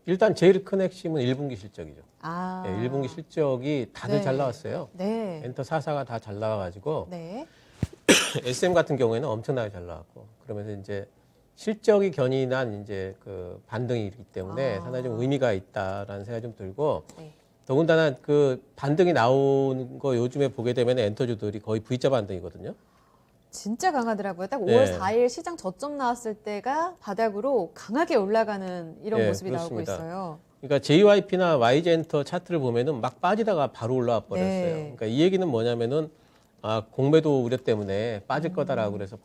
일단 제일 큰 핵심은 1분기 실적이죠. 아. 1분기 실적이 다들 네. 잘 나왔어요. 네. 엔터 4사가 다 잘 나와가지고 네. SM 같은 경우에는 엄청나게 잘 나왔고, 그러면서 이제 실적이 견인한 이제 그 반등이기 때문에 상당히 좀 의미가 있다라는 생각이 좀 들고, 네. 더군다나 그 반등이 나온 거 요즘에 보게 되면 엔터주들이 거의 V자 반등이거든요. 진짜 강하더라고요. 딱 5월 네. 4일 시장 저점 나왔을 때가 바닥으로 강하게 올라가는 이런 네, 모습이 그렇습니다. 나오고 있어요. 그러니까 JYP나 YG엔터 차트를 보면은 막 빠지다가 바로 올라와 버렸어요. 네. 그러니까 이 얘기는 뭐냐면은 공매도 우려 때문에 빠질 거다라고 그래서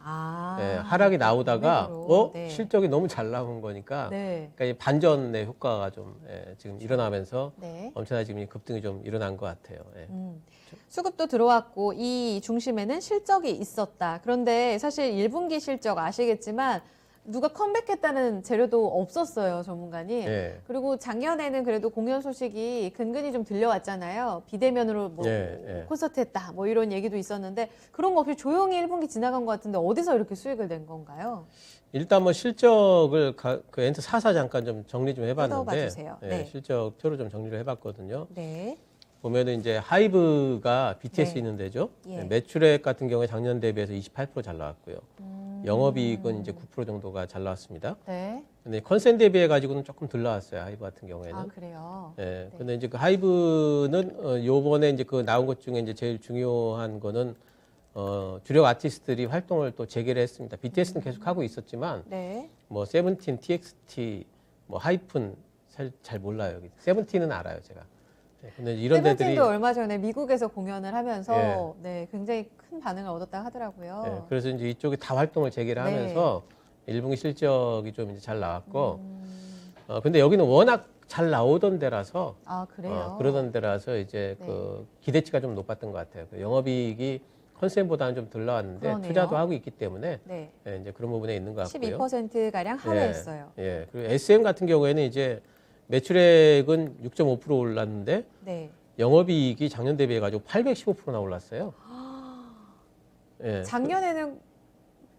하락이 나오다가 공매도로. 네. 실적이 너무 잘 나온 거니까 네. 그러니까 이 반전의 효과가 좀 지금 일어나면서 네. 엄청나게 지금 이 급등이 좀 일어난 것 같아요. 예. 수급도 들어왔고 이 중심에는 실적이 있었다. 그런데 사실 1분기 실적 아시겠지만 누가 컴백했다는 재료도 없었어요, 전문가님. 예. 그리고 작년에는 그래도 공연 소식이 근근히 좀 들려왔잖아요. 비대면으로 콘서트 했다, 이런 얘기도 있었는데 그런 거 없이 조용히 1분기 지나간 것 같은데 어디서 이렇게 수익을 낸 건가요? 일단 뭐 실적을 그 엔터 4사 잠깐 좀 정리 좀 뜯어봐 해봤는데 주세요. 네. 실적 표로 좀 정리를 해봤거든요. 네. 보면은 이제 하이브가 BTS 네. 있는 데죠. 예. 매출액 같은 경우에 작년 대비해서 28% 잘 나왔고요. 영업이익은 이제 9% 정도가 잘 나왔습니다. 네. 근데 컨센 대비해 가지고는 조금 덜 나왔어요. 하이브 같은 경우에는. 아, 그래요? 예. 네. 근데 이제 그 하이브는 요번에 이제 그 나온 것 중에 이제 제일 중요한 거는 주력 아티스트들이 활동을 또 재개를 했습니다. BTS는 계속 하고 있었지만 네. 뭐 세븐틴, TXT, 뭐 하이픈 잘 몰라요. 세븐틴은 알아요, 제가. 네, 근데 이런 데들이 세븐틴도 얼마 전에 미국에서 공연을 하면서 네, 굉장히 큰 반응을 얻었다 하더라고요. 네, 그래서 이제 이쪽이 다 활동을 재개를 네. 하면서 1분기 실적이 좀 이제 잘 나왔고, 근데 여기는 워낙 잘 나오던 데라서, 아, 그래요? 그러던 데라서 이제 네. 그 기대치가 좀 높았던 것 같아요. 그 영업이익이 컨센보다는 좀 덜 나왔는데 그러네요. 투자도 하고 있기 때문에 네. 예, 이제 그런 부분에 있는 것 같고요. 12%가량 하회했어요. 예. 그리고 SM 같은 경우에는 이제 매출액은 6.5% 올랐는데 네. 영업이익이 작년 대비해 가지고 815%나 올랐어요. 예. 작년에는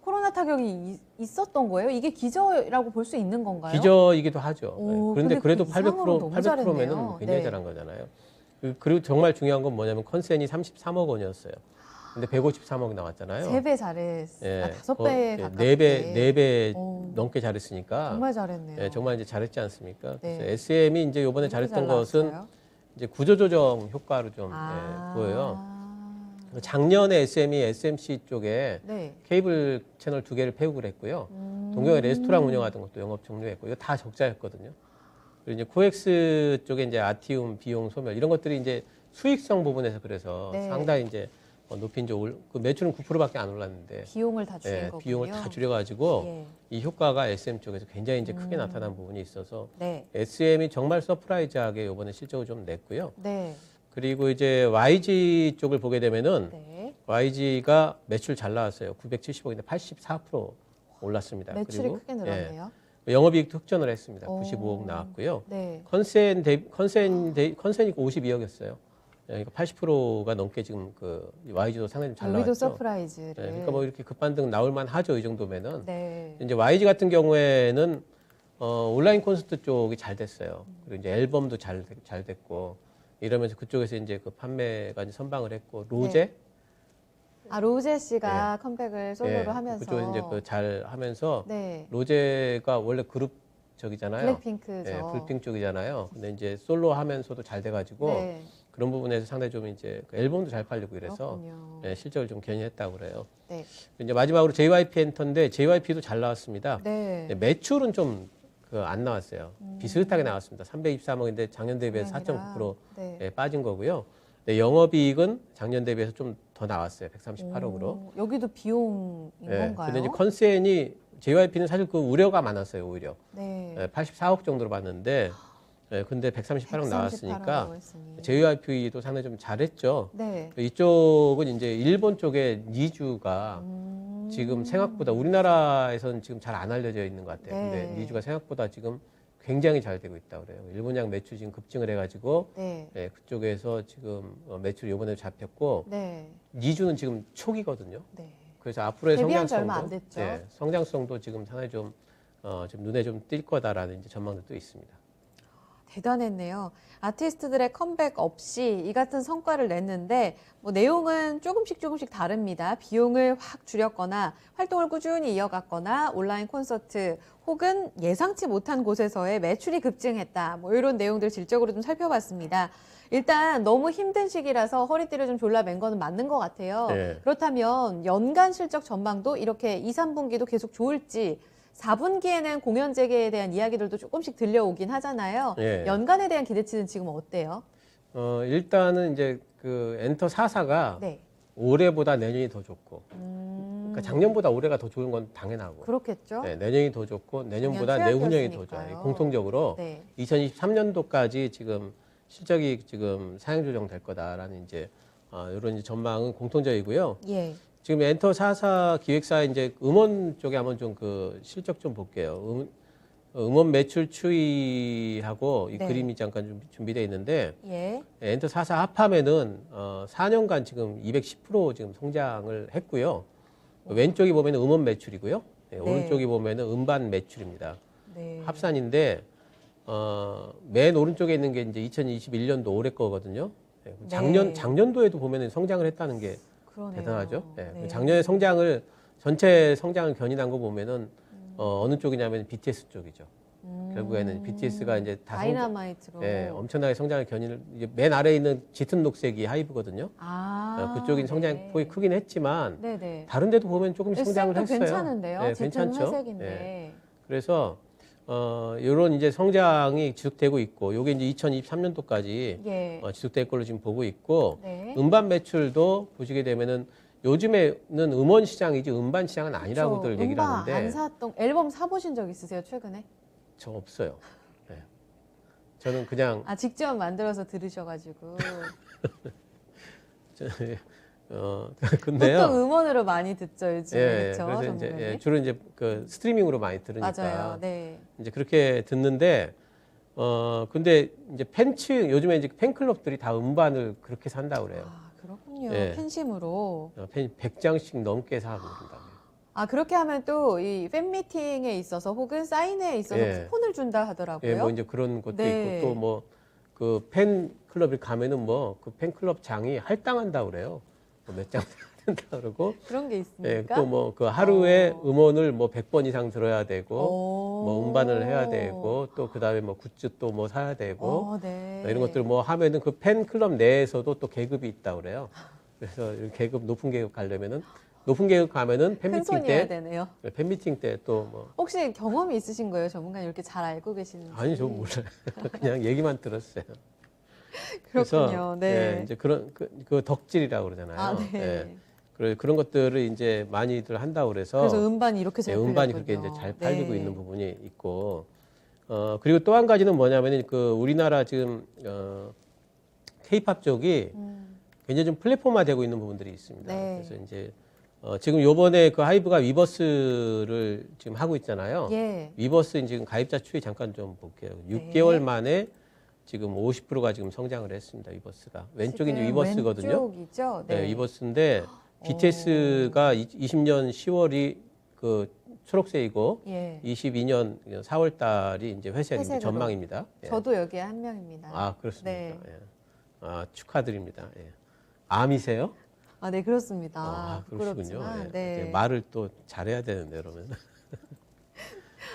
코로나 타격이 있었던 거예요? 이게 기저라고 볼 수 있는 건가요? 기저이기도 하죠. 오, 예. 그런데 근데 그래도 그 이상으로 800%, 너무 800%면은 잘했네요. 굉장히 네. 잘한 거잖아요. 그리고 정말 중요한 건 뭐냐면 컨센이 33억 원이었어요. 근데 153억 나왔잖아요. 3배 잘했어요. 예. 5배 가깝게. 4배 오, 넘게 잘했으니까. 정말 잘했네요. 예, 정말 이제 잘했지 않습니까? 네. 그래서 SM이 이제 이번에 너무 잘했던 잘 것은 나왔어요. 이제 구조조정 효과로 좀 보여요. 작년에 SM이 SMC 쪽에 네. 케이블 채널 2개를 폐업을 했고요. 동경에 레스토랑 운영하던 것도 영업 종료했고, 이거 다 적자였거든요. 그리고 이제 코엑스 쪽에 이제 아티움, 비용 소멸 이런 것들이 이제 수익성 부분에서 그래서 네. 상당히 이제 높인 그 매출은 9%밖에 안 올랐는데 비용을 다 줄인 예, 거군요. 비용을 다 줄여가지고 예. 이 효과가 SM 쪽에서 굉장히 이제 크게 나타난 부분이 있어서 네. SM이 정말 서프라이즈하게 이번에 실적을 좀 냈고요. 네. 그리고 이제 YG 쪽을 보게 되면은 네. YG가 매출 잘 나왔어요. 970억인데 84% 올랐습니다. 매출이 그리고 크게 늘었네요. 영업이익도 흑전을 했습니다. 오. 95억 나왔고요. 네. 컨센이 52억이었어요. 그러니까 80%가 넘게 지금 그 YG도 상당히 잘 여기도 나왔죠. 서프라이즈를. 네, 그러니까 뭐 이렇게 급반등 나올만 하죠. 이 정도면은. 네. 이제 YG 같은 경우에는 온라인 콘서트 쪽이 잘 됐어요. 그리고 이제 앨범도 잘 됐고 이러면서 그쪽에서 이제 그 판매가 이제 선방을 했고 로제 아, 로제 씨가 컴백을 솔로로 하면서 그쪽에 이제 그 잘 하면서 네. 로제가 원래 그룹 적이잖아요. 블랙핑크죠. 예, 블핑 쪽이잖아요. 근데 이제 솔로 하면서도 잘 돼가지고 네. 그런 부분에서 상당히 좀 이제 그 앨범도 잘 팔리고 이래서 그렇군요. 예, 실적을 좀 견인했다고 그래요. 네. 이제 마지막으로 JYP 엔터인데 JYP도 잘 나왔습니다. 네. 예, 매출은 좀 그 안 나왔어요. 비슷하게 나왔습니다. 323억인데 작년 대비해서 4.9% 네. 예, 빠진 거고요. 네, 영업이익은 작년 대비해서 좀 더 나왔어요. 138억으로. 여기도 비용인 건가요? 근데 이제 컨센이 JYP는 사실 그 우려가 많았어요. 오히려 네. 84억 정도로 봤는데, 근데 138억 나왔으니까 138억으로 했으니. JYP도 상당히 좀 잘했죠. 네. 이쪽은 이제 일본 쪽에 니주가 지금 생각보다 우리나라에서는 지금 잘 안 알려져 있는 것 같아요. 네. 근데 니주가 생각보다 지금 굉장히 잘 되고 있다고 그래요. 일본양 매출 지금 급증을 해가지고 네. 그쪽에서 지금 매출이 이번에 잡혔고 네. 니주는 지금 초기거든요. 네. 그래서 앞으로의 데뷔한 지 성장성도 얼마 안 됐죠. 성장성도 지금 상당히 좀 눈에 좀 띌 거다라는 이제 전망도 있습니다. 대단했네요. 아티스트들의 컴백 없이 이 같은 성과를 냈는데 뭐 내용은 조금씩 다릅니다. 비용을 확 줄였거나 활동을 꾸준히 이어갔거나 온라인 콘서트 혹은 예상치 못한 곳에서의 매출이 급증했다. 뭐 이런 내용들 질적으로 좀 살펴봤습니다. 일단 너무 힘든 시기라서 허리띠를 좀 졸라맨 거는 맞는 것 같아요. 네. 그렇다면 연간 실적 전망도 이렇게 2, 3분기도 계속 좋을지 4분기에는 공연 재개에 대한 이야기들도 조금씩 들려오긴 하잖아요. 예. 연간에 대한 기대치는 지금 어때요? 일단은 이제 그 엔터 4사가 네. 올해보다 내년이 더 좋고, 그러니까 작년보다 올해가 더 좋은 건 당연하고, 그렇겠죠. 네, 내년이 더 좋고 내년보다 작년 내후년이 더 최악이었으니까요. 좋아요. 공통적으로 네. 2023년도까지 지금 실적이 지금 상향 조정될 거다라는 이제 이런 이제 전망은 공통적이고요. 예. 지금 엔터 4사 기획사 이제 음원 쪽에 한번 좀 그 실적 좀 볼게요. 음원 매출 추이하고 이 네. 그림이 잠깐 좀 준비되어 있는데 예. 엔터 4사 합하면은 4년간 지금 210% 지금 성장을 했고요. 왼쪽이 보면은 음원 매출이고요. 네, 네. 오른쪽이 보면은 음반 매출입니다. 네. 합산인데 맨 오른쪽에 있는 게 이제 2021년도 올해 거거든요. 네, 네. 작년도에도 보면은 성장을 했다는 게 그러네요. 대단하죠. 네. 네. 작년에 전체 성장을 견인한 거 보면은 어느 쪽이냐면 BTS 쪽이죠. 결국에는 BTS가 이제 다이너마이트로. 엄청나게 성장을 이제 맨 아래에 있는 짙은 녹색이 하이브거든요. 그쪽인 성장폭이 크긴 했지만 네네. 다른 데도 보면 조금씩 성장을 SM도 했어요. 괜찮은데요. 네, 짙은 괜찮죠. 회색인데. 네. 그래서 이런 이제 성장이 지속되고 있고, 요게 이제 2023년도까지 예. 지속될 걸로 지금 보고 있고, 네. 음반 매출도 보시게 되면은 요즘에는 음원 시장이지 음반 시장은 아니라고들 그렇죠. 얘기를 음반 하는데, 안 샀던 앨범 사보신 적 있으세요 최근에? 저 없어요. 네. 저는 그냥 아 직접 만들어서 들으셔가지고 근데요. 보통 음원으로 많이 듣죠 요즘에. 예, 그렇죠, 그래서 이제 전문가님? 주로 이제 그 스트리밍으로 많이 들으니까 맞아요. 네. 이제 그렇게 듣는데 근데 이제 팬층 요즘에 이제 팬클럽들이 다 음반을 그렇게 산다고 그래요. 아 그렇군요. 예. 팬심으로. 팬 100장씩 넘게 사고 그런다고요. 아 그렇게 하면 또 이 팬미팅에 있어서 혹은 사인회에 있어서 예. 쿠폰을 준다 하더라고요. 예, 뭐 이제 그런 것도 네. 있고 또 뭐 그 팬클럽에 가면은 뭐 그 팬클럽 장이 할당한다 그래요. 뭐 몇 장 사야 된다 그러고 그런 게 예, 있습니까? 또 뭐 그 하루에 어. 음원을 뭐 100번 이상 들어야 되고 오. 뭐 음반을 해야 되고 또 그다음에 뭐 굿즈 또 뭐 사야 되고 네. 이런 것들 뭐 하면은 그 팬클럽 내에서도 또 계급이 있다 그래요. 그래서 계급 높은 계급 가려면은 높은 계급 가면은 큰 팬미팅 손이어야 때 되네요. 팬미팅 때 또 뭐 혹시 경험이 있으신 거예요? 전문가님 이렇게 잘 알고 계시는지? 아니 저 몰라요. 그냥 얘기만 들었어요. 그렇군요. 네. 예, 이제 그런 그 덕질이라고 그러잖아요. 아, 네. 예. 그런 것들을 이제 많이들 한다고 그래서 그래서 음반이 이렇게 잘 예, 팔렸군요. 음반이 그렇게 이제 잘 팔리고 네. 있는 부분이 있고 그리고 또 한 가지는 뭐냐면은 그 우리나라 지금 K-팝 쪽이 굉장히 좀 플랫폼화되고 있는 부분들이 있습니다. 네. 그래서 이제 지금 요번에 그 하이브가 위버스를 지금 하고 있잖아요. 예. 위버스 지금 가입자 추이 잠깐 좀 볼게요. 네. 6개월 만에 지금 50%가 지금 성장을 했습니다. 위버스가. 왼쪽이 이제 지금 위버스거든요. 왼쪽이죠? 네, 네. 위버스인데 BTS가 20년 10월이 그 초록색이고 예. 22년 4월 달이 이제 회색 회색으로. 전망입니다. 예. 저도 여기에 한 명입니다. 아, 그렇습니까? 네. 예. 아, 축하드립니다. 예. 암이세요? 아, 네, 그렇습니다. 아, 그러시군요. 부끄럽지만, 예. 네. 이제 말을 또 잘해야 되는데 그러면.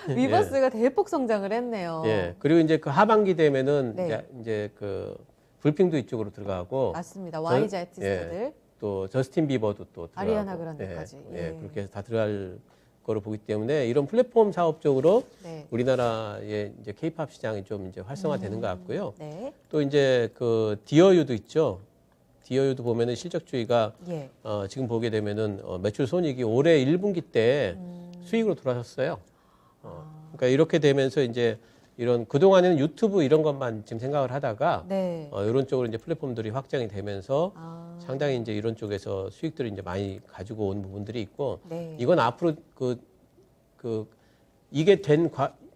위버스가 대폭 성장을 했네요. 예. 그리고 이제 그 하반기 되면은 네. 이제 그 불핑도 이쪽으로 들어가고 맞습니다. YG 아티스트들. 예. 또 저스틴 비버도 또 들어가고 아리아나 그란데까지. 예. 예. 그렇게 해서 다 들어갈 거로 보기 때문에 이런 플랫폼 사업 쪽으로 네. 우리나라의 이제 케이팝 시장이 좀 이제 활성화되는 것 같고요. 네. 또 이제 그 디어유도 있죠. 디어유도 보면은 실적주의가 예. 지금 보게 되면은 매출 손익이 올해 1분기 때 수익으로 돌아섰어요. 그러니까 이렇게 되면서 이제 이런 그동안에는 유튜브 이런 것만 지금 생각을 하다가 네. 이런 쪽으로 이제 플랫폼들이 확장이 되면서 아. 상당히 이제 이런 쪽에서 수익들을 이제 많이 가지고 온 부분들이 있고 네. 이건 앞으로 이게 된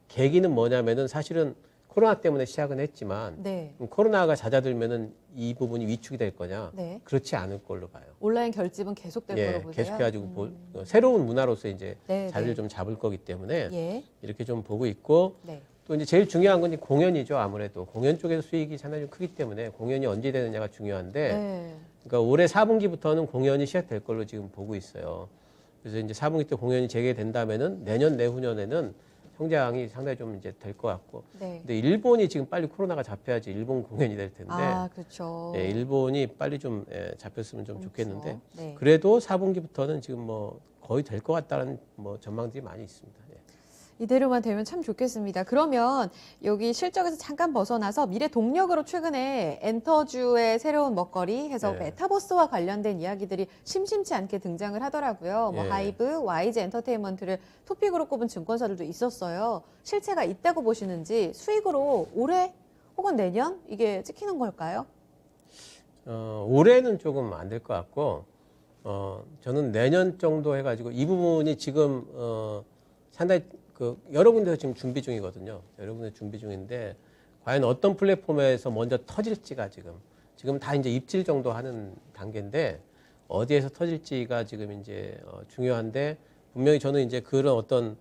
계기는 뭐냐면은 사실은 코로나 때문에 시작은 했지만 네. 코로나가 잦아들면은 이 부분이 위축이 될 거냐? 네. 그렇지 않을 걸로 봐요. 온라인 결집은 계속될 거로 보세요? 계속해가지고 새로운 문화로서 이제 네, 자리를 네. 좀 잡을 거기 때문에 예. 이렇게 좀 보고 있고 네. 또 이제 제일 중요한 건 이제 공연이죠. 아무래도 공연 쪽에서 수익이 상당히 좀 크기 때문에 공연이 언제 되느냐가 중요한데 네. 그러니까 올해 4분기부터는 공연이 시작될 걸로 지금 보고 있어요. 그래서 이제 4분기 때 공연이 재개된다면은 내년 내후년에는 성장이 상당히 좀 이제 될 것 같고. 네. 근데 일본이 지금 빨리 코로나가 잡혀야지 일본 공연이 될 텐데. 아, 그렇죠. 예, 일본이 빨리 좀 잡혔으면 좀 그렇죠. 좋겠는데. 네. 그래도 4분기부터는 지금 뭐 거의 될 것 같다는 뭐 전망들이 많이 있습니다. 예. 이대로만 되면 참 좋겠습니다. 그러면 여기 실적에서 잠깐 벗어나서 미래 동력으로 최근에 엔터주의 새로운 먹거리 해서 네. 메타버스와 관련된 이야기들이 심심치 않게 등장을 하더라고요. 뭐 예. 하이브, YG 엔터테인먼트를 토픽으로 꼽은 증권사들도 있었어요. 실체가 있다고 보시는지 수익으로 올해 혹은 내년 이게 찍히는 걸까요? 올해는 조금 안 될 것 같고, 저는 내년 정도 해가지고 이 부분이 지금 상당히 여러 군데서 지금 준비 중이거든요. 여러 군데 준비 중인데 과연 어떤 플랫폼에서 먼저 터질지가 지금 다 이제 입질 정도 하는 단계인데 어디에서 터질지가 지금 이제 중요한데 분명히 저는 이제 그런 어떤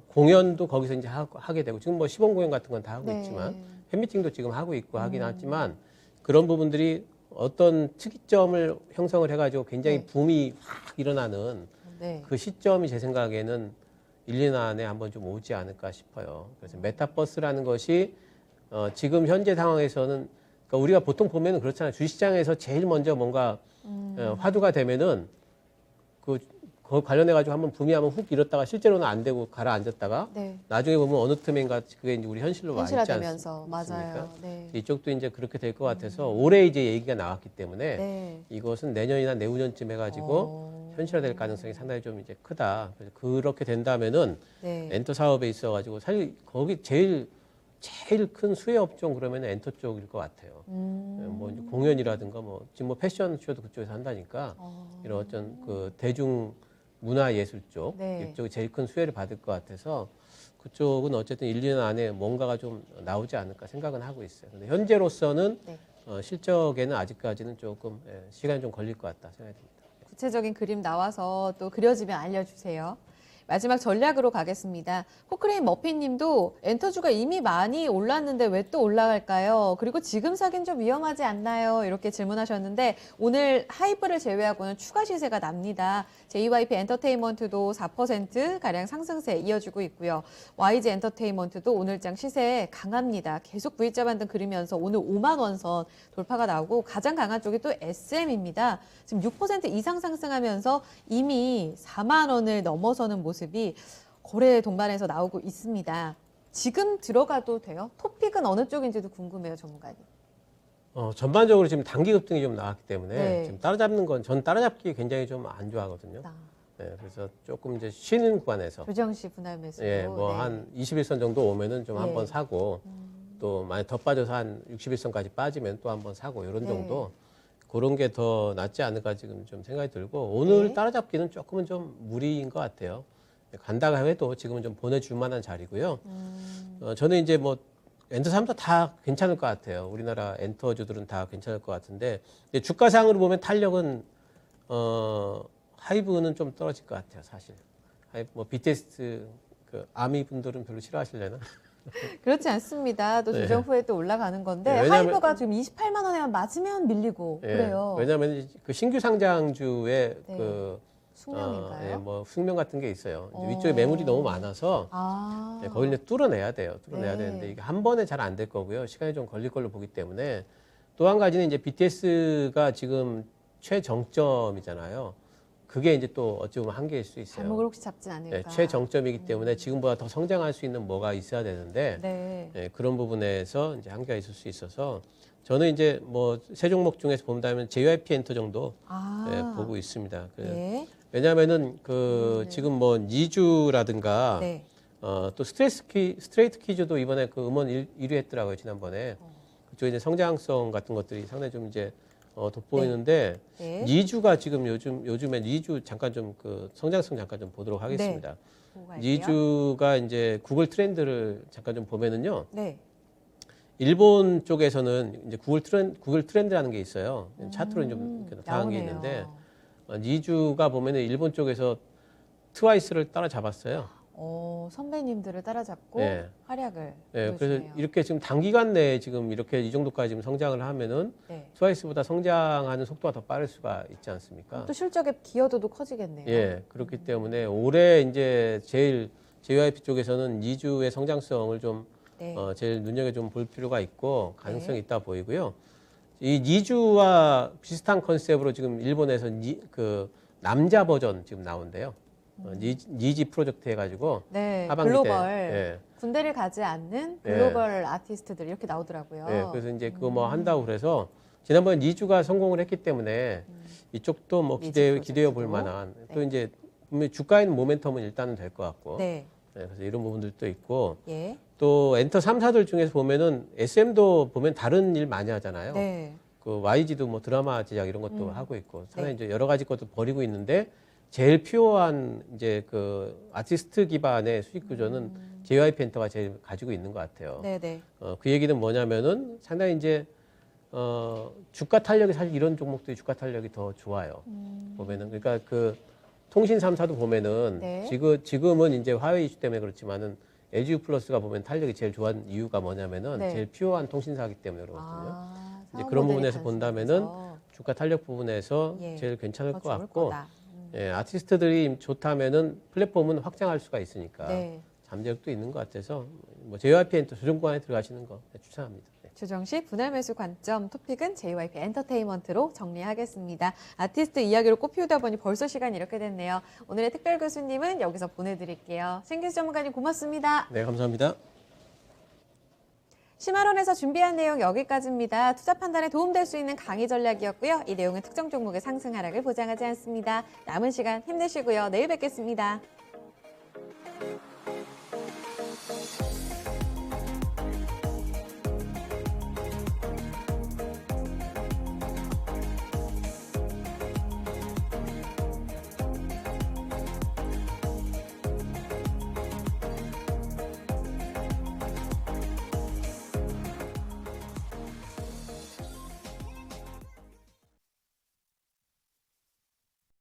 공연도 거기서 이제 하게 되고 지금 뭐 시범 공연 같은 건 다 하고 네. 있지만 팬미팅도 지금 하고 있고 하긴 하지만 그런 부분들이 어떤 특이점을 형성을 해가지고 굉장히 네. 붐이 확 일어나는 네. 그 시점이 제 생각에는 1, 2년 안에 한번 좀 오지 않을까 싶어요. 그래서 메타버스라는 것이 지금 현재 상황에서는 그러니까 우리가 보통 보면은 그렇잖아요. 주식시장에서 제일 먼저 뭔가 화두가 되면은 그 관련해가지고 한번 붐이 하면 훅 일었다가 실제로는 안 되고 가라앉았다가 네. 나중에 보면 어느 틈인가 그게 이제 우리 현실로 와 있지 현실화되면서 않습니까? 맞아요. 네. 이쪽도 이제 그렇게 될 것 같아서 올해 이제 얘기가 나왔기 때문에 네. 이것은 내년이나 내후년쯤 해가지고 현실화될 가능성이 상당히 좀 이제 크다. 그래서 그렇게 된다면은 네. 엔터 사업에 있어가지고 사실 거기 제일 큰 수혜 업종 그러면 엔터 쪽일 것 같아요. 뭐 이제 공연이라든가 뭐 지금 뭐 패션 쇼도 그쪽에서 한다니까 이런 어떤 그 대중 문화 예술 쪽 네. 이쪽이 제일 큰 수혜를 받을 것 같아서 그쪽은 어쨌든 1, 2년 안에 뭔가가 좀 나오지 않을까 생각은 하고 있어요. 근데 현재로서는 네. 실적에는 아직까지는 조금 시간이 좀 걸릴 것 같다 생각이 듭니다. 구체적인 그림 나와서 또 그려지면 알려주세요. 마지막 전략으로 가겠습니다. 코크레인 머핀님도 엔터주가 이미 많이 올랐는데 왜 또 올라갈까요? 그리고 지금 사긴 좀 위험하지 않나요? 이렇게 질문하셨는데 오늘 하이브를 제외하고는 추가 시세가 납니다. JYP 엔터테인먼트도 4%가량 상승세 이어주고 있고요. YG 엔터테인먼트도 오늘장 시세 강합니다. 계속 V자 반등 그리면서 오늘 5만 원 선 돌파가 나오고 가장 강한 쪽이 또 SM입니다. 지금 6% 이상 상승하면서 이미 4만 원을 넘어서는 모습이 거래 동반에서 나오고 있습니다. 지금 들어가도 돼요? 토픽은 어느 쪽인지도 궁금해요, 전문가님. 전반적으로 지금 단기 급등이 좀 나왔기 때문에 네. 지금 따라잡는 건 전 따라잡기 굉장히 좀 안 좋아하거든요. 네, 그래서 조금 이제 쉬는 구간에서 조정시 분할 매수. 예, 뭐 한 21선 정도 오면은 좀 네. 한번 사고 또 만약 더 빠져서 한 61선까지 빠지면 또 한번 사고 이런 네. 정도 그런 게 더 낫지 않을까 지금 좀 생각이 들고 오늘 네. 따라잡기는 조금은 좀 무리인 것 같아요. 간다가 해도 지금은 좀 보내줄 만한 자리고요. 저는 이제 뭐 엔터 3도 다 괜찮을 것 같아요. 우리나라 엔터주들은 다 괜찮을 것 같은데 주가상으로 보면 탄력은 하이브는 좀 떨어질 것 같아요, 사실. 하이브 뭐 BTS 그 아미 분들은 별로 싫어하실래나? 그렇지 않습니다. 또 조정 후에 또 올라가는 건데 네, 왜냐면- 하이브가 지금 28만 원에만 맞으면 밀리고 예, 그래요. 왜냐하면 그 신규 상장주의 네. 그 숙명인가요? 뭐 숙명 같은 게 있어요. 이제 어. 위쪽에 매물이 너무 많아서 아, 거기를 이제 뚫어내야 돼요. 뚫어내야 네. 되는데 이게 한 번에 잘 안 될 거고요. 시간이 좀 걸릴 걸로 보기 때문에 또 한 가지는 이제 BTS가 지금 최정점이잖아요. 그게 이제 또 어찌 보면 한계일 수 있어요. 발목을 혹시 잡진 않을까? 네, 최정점이기 때문에 지금보다 더 성장할 수 있는 뭐가 있어야 되는데 네. 그런 부분에서 이제 한계가 있을 수 있어서 저는 이제 뭐 세 종목 중에서 본다면 JYP 엔터 정도 아, 보고 있습니다. 네. 왜냐하면은 그 네. 지금 뭐 니주라든가 네. 또 스트레이트 퀴즈도 이번에 그 음원 1위 했더라고요 지난번에. 그쪽 이제 성장성 같은 것들이 상당히 좀 이제 돋보이는데 네. 니주가 지금 요즘에 니주 잠깐 좀 그 성장성 잠깐 좀 보도록 하겠습니다. 보고 갈게요. 니주가 이제 구글 트렌드를 잠깐 좀 보면은요. 네. 일본 쪽에서는 이제 구글 트렌드라는 게 있어요. 차트로 좀 이렇게 나타난 게 나오네요. 있는데 니주가 보면은 일본 쪽에서 트와이스를 따라잡았어요. 선배님들을 따라잡고 네. 활약을 네, 그래서 보여주네요. 이렇게 지금 단기간 내에 지금 이렇게 이 정도까지 지금 성장을 하면은 네. 트와이스보다 성장하는 속도가 더 빠를 수가 있지 않습니까? 또 실적의 기여도도 커지겠네요. 예, 그렇기 때문에 올해 이제 제일 JYP 쪽에서는 니주의 성장성을 좀 네. 제일 눈여겨 좀 볼 필요가 있고 가능성이 네. 있다 보이고요. 이 니주와 비슷한 컨셉으로 지금 일본에서 그 남자 버전 지금 나온대요. 니지 프로젝트 해가지고 네, 하반기 글로벌 때, 군대를 가지 않는 예. 글로벌 아티스트들 이렇게 나오더라고요. 예, 그래서 이제 그거 뭐 한다고 그래서 지난번에 니주가 성공을 했기 때문에 이쪽도 뭐 니지 기대해 볼 프로젝트도. 만한 네. 또 이제 분명히 주가에는 모멘텀은 일단은 될 것 같고 네, 예, 그래서 이런 부분들도 있고 예, 또 엔터 3사들 중에서 보면은 SM도 보면 다른 일 많이 하잖아요. 네, 그 YG도 뭐 드라마 제작 이런 것도 하고 있고 상당히 네. 이제 여러 가지 것도 벌이고 있는데 제일 필요한 이제 그 아티스트 기반의 수익 구조는 JYP 엔터가 제일 가지고 있는 것 같아요. 네, 네. 그 얘기는 뭐냐면은 상당히 이제 주가 탄력이 사실 이런 종목들이 주가 탄력이 더 좋아요. 보면은 그러니까 그 통신 3사도 보면은 네. 지금은 이제 화웨이 이슈 때문에 그렇지만은 LGU 플러스가 보면 탄력이 제일 좋아하는 이유가 뭐냐면은 네. 제일 필요한 통신사이기 때문에 그렇거든요. 아, 이제 사업 그런 모델이 부분에서 본다면은 단순해서 주가 탄력 부분에서 예, 제일 괜찮을 더 것 좋을 같고 거다. 예, 아티스트들이 좋다면은 플랫폼은 확장할 수가 있으니까 네. 잠재력도 있는 것 같아서 뭐 JYP 엔터 조정 구간에 들어가시는 거 추천합니다. 네. 주정식 분할 매수 관점 토픽은 JYP 엔터테인먼트로 정리하겠습니다. 아티스트 이야기로 꽃피우다 보니 벌써 시간이 이렇게 됐네요. 오늘의 특별 교수님은 여기서 보내드릴게요. 신기수 전문가님 고맙습니다. 네, 감사합니다. 심화론에서 준비한 내용 여기까지입니다. 투자 판단에 도움될 수 있는 강의 전략이었고요. 이 내용은 특정 종목의 상승 하락을 보장하지 않습니다. 남은 시간 힘내시고요. 내일 뵙겠습니다.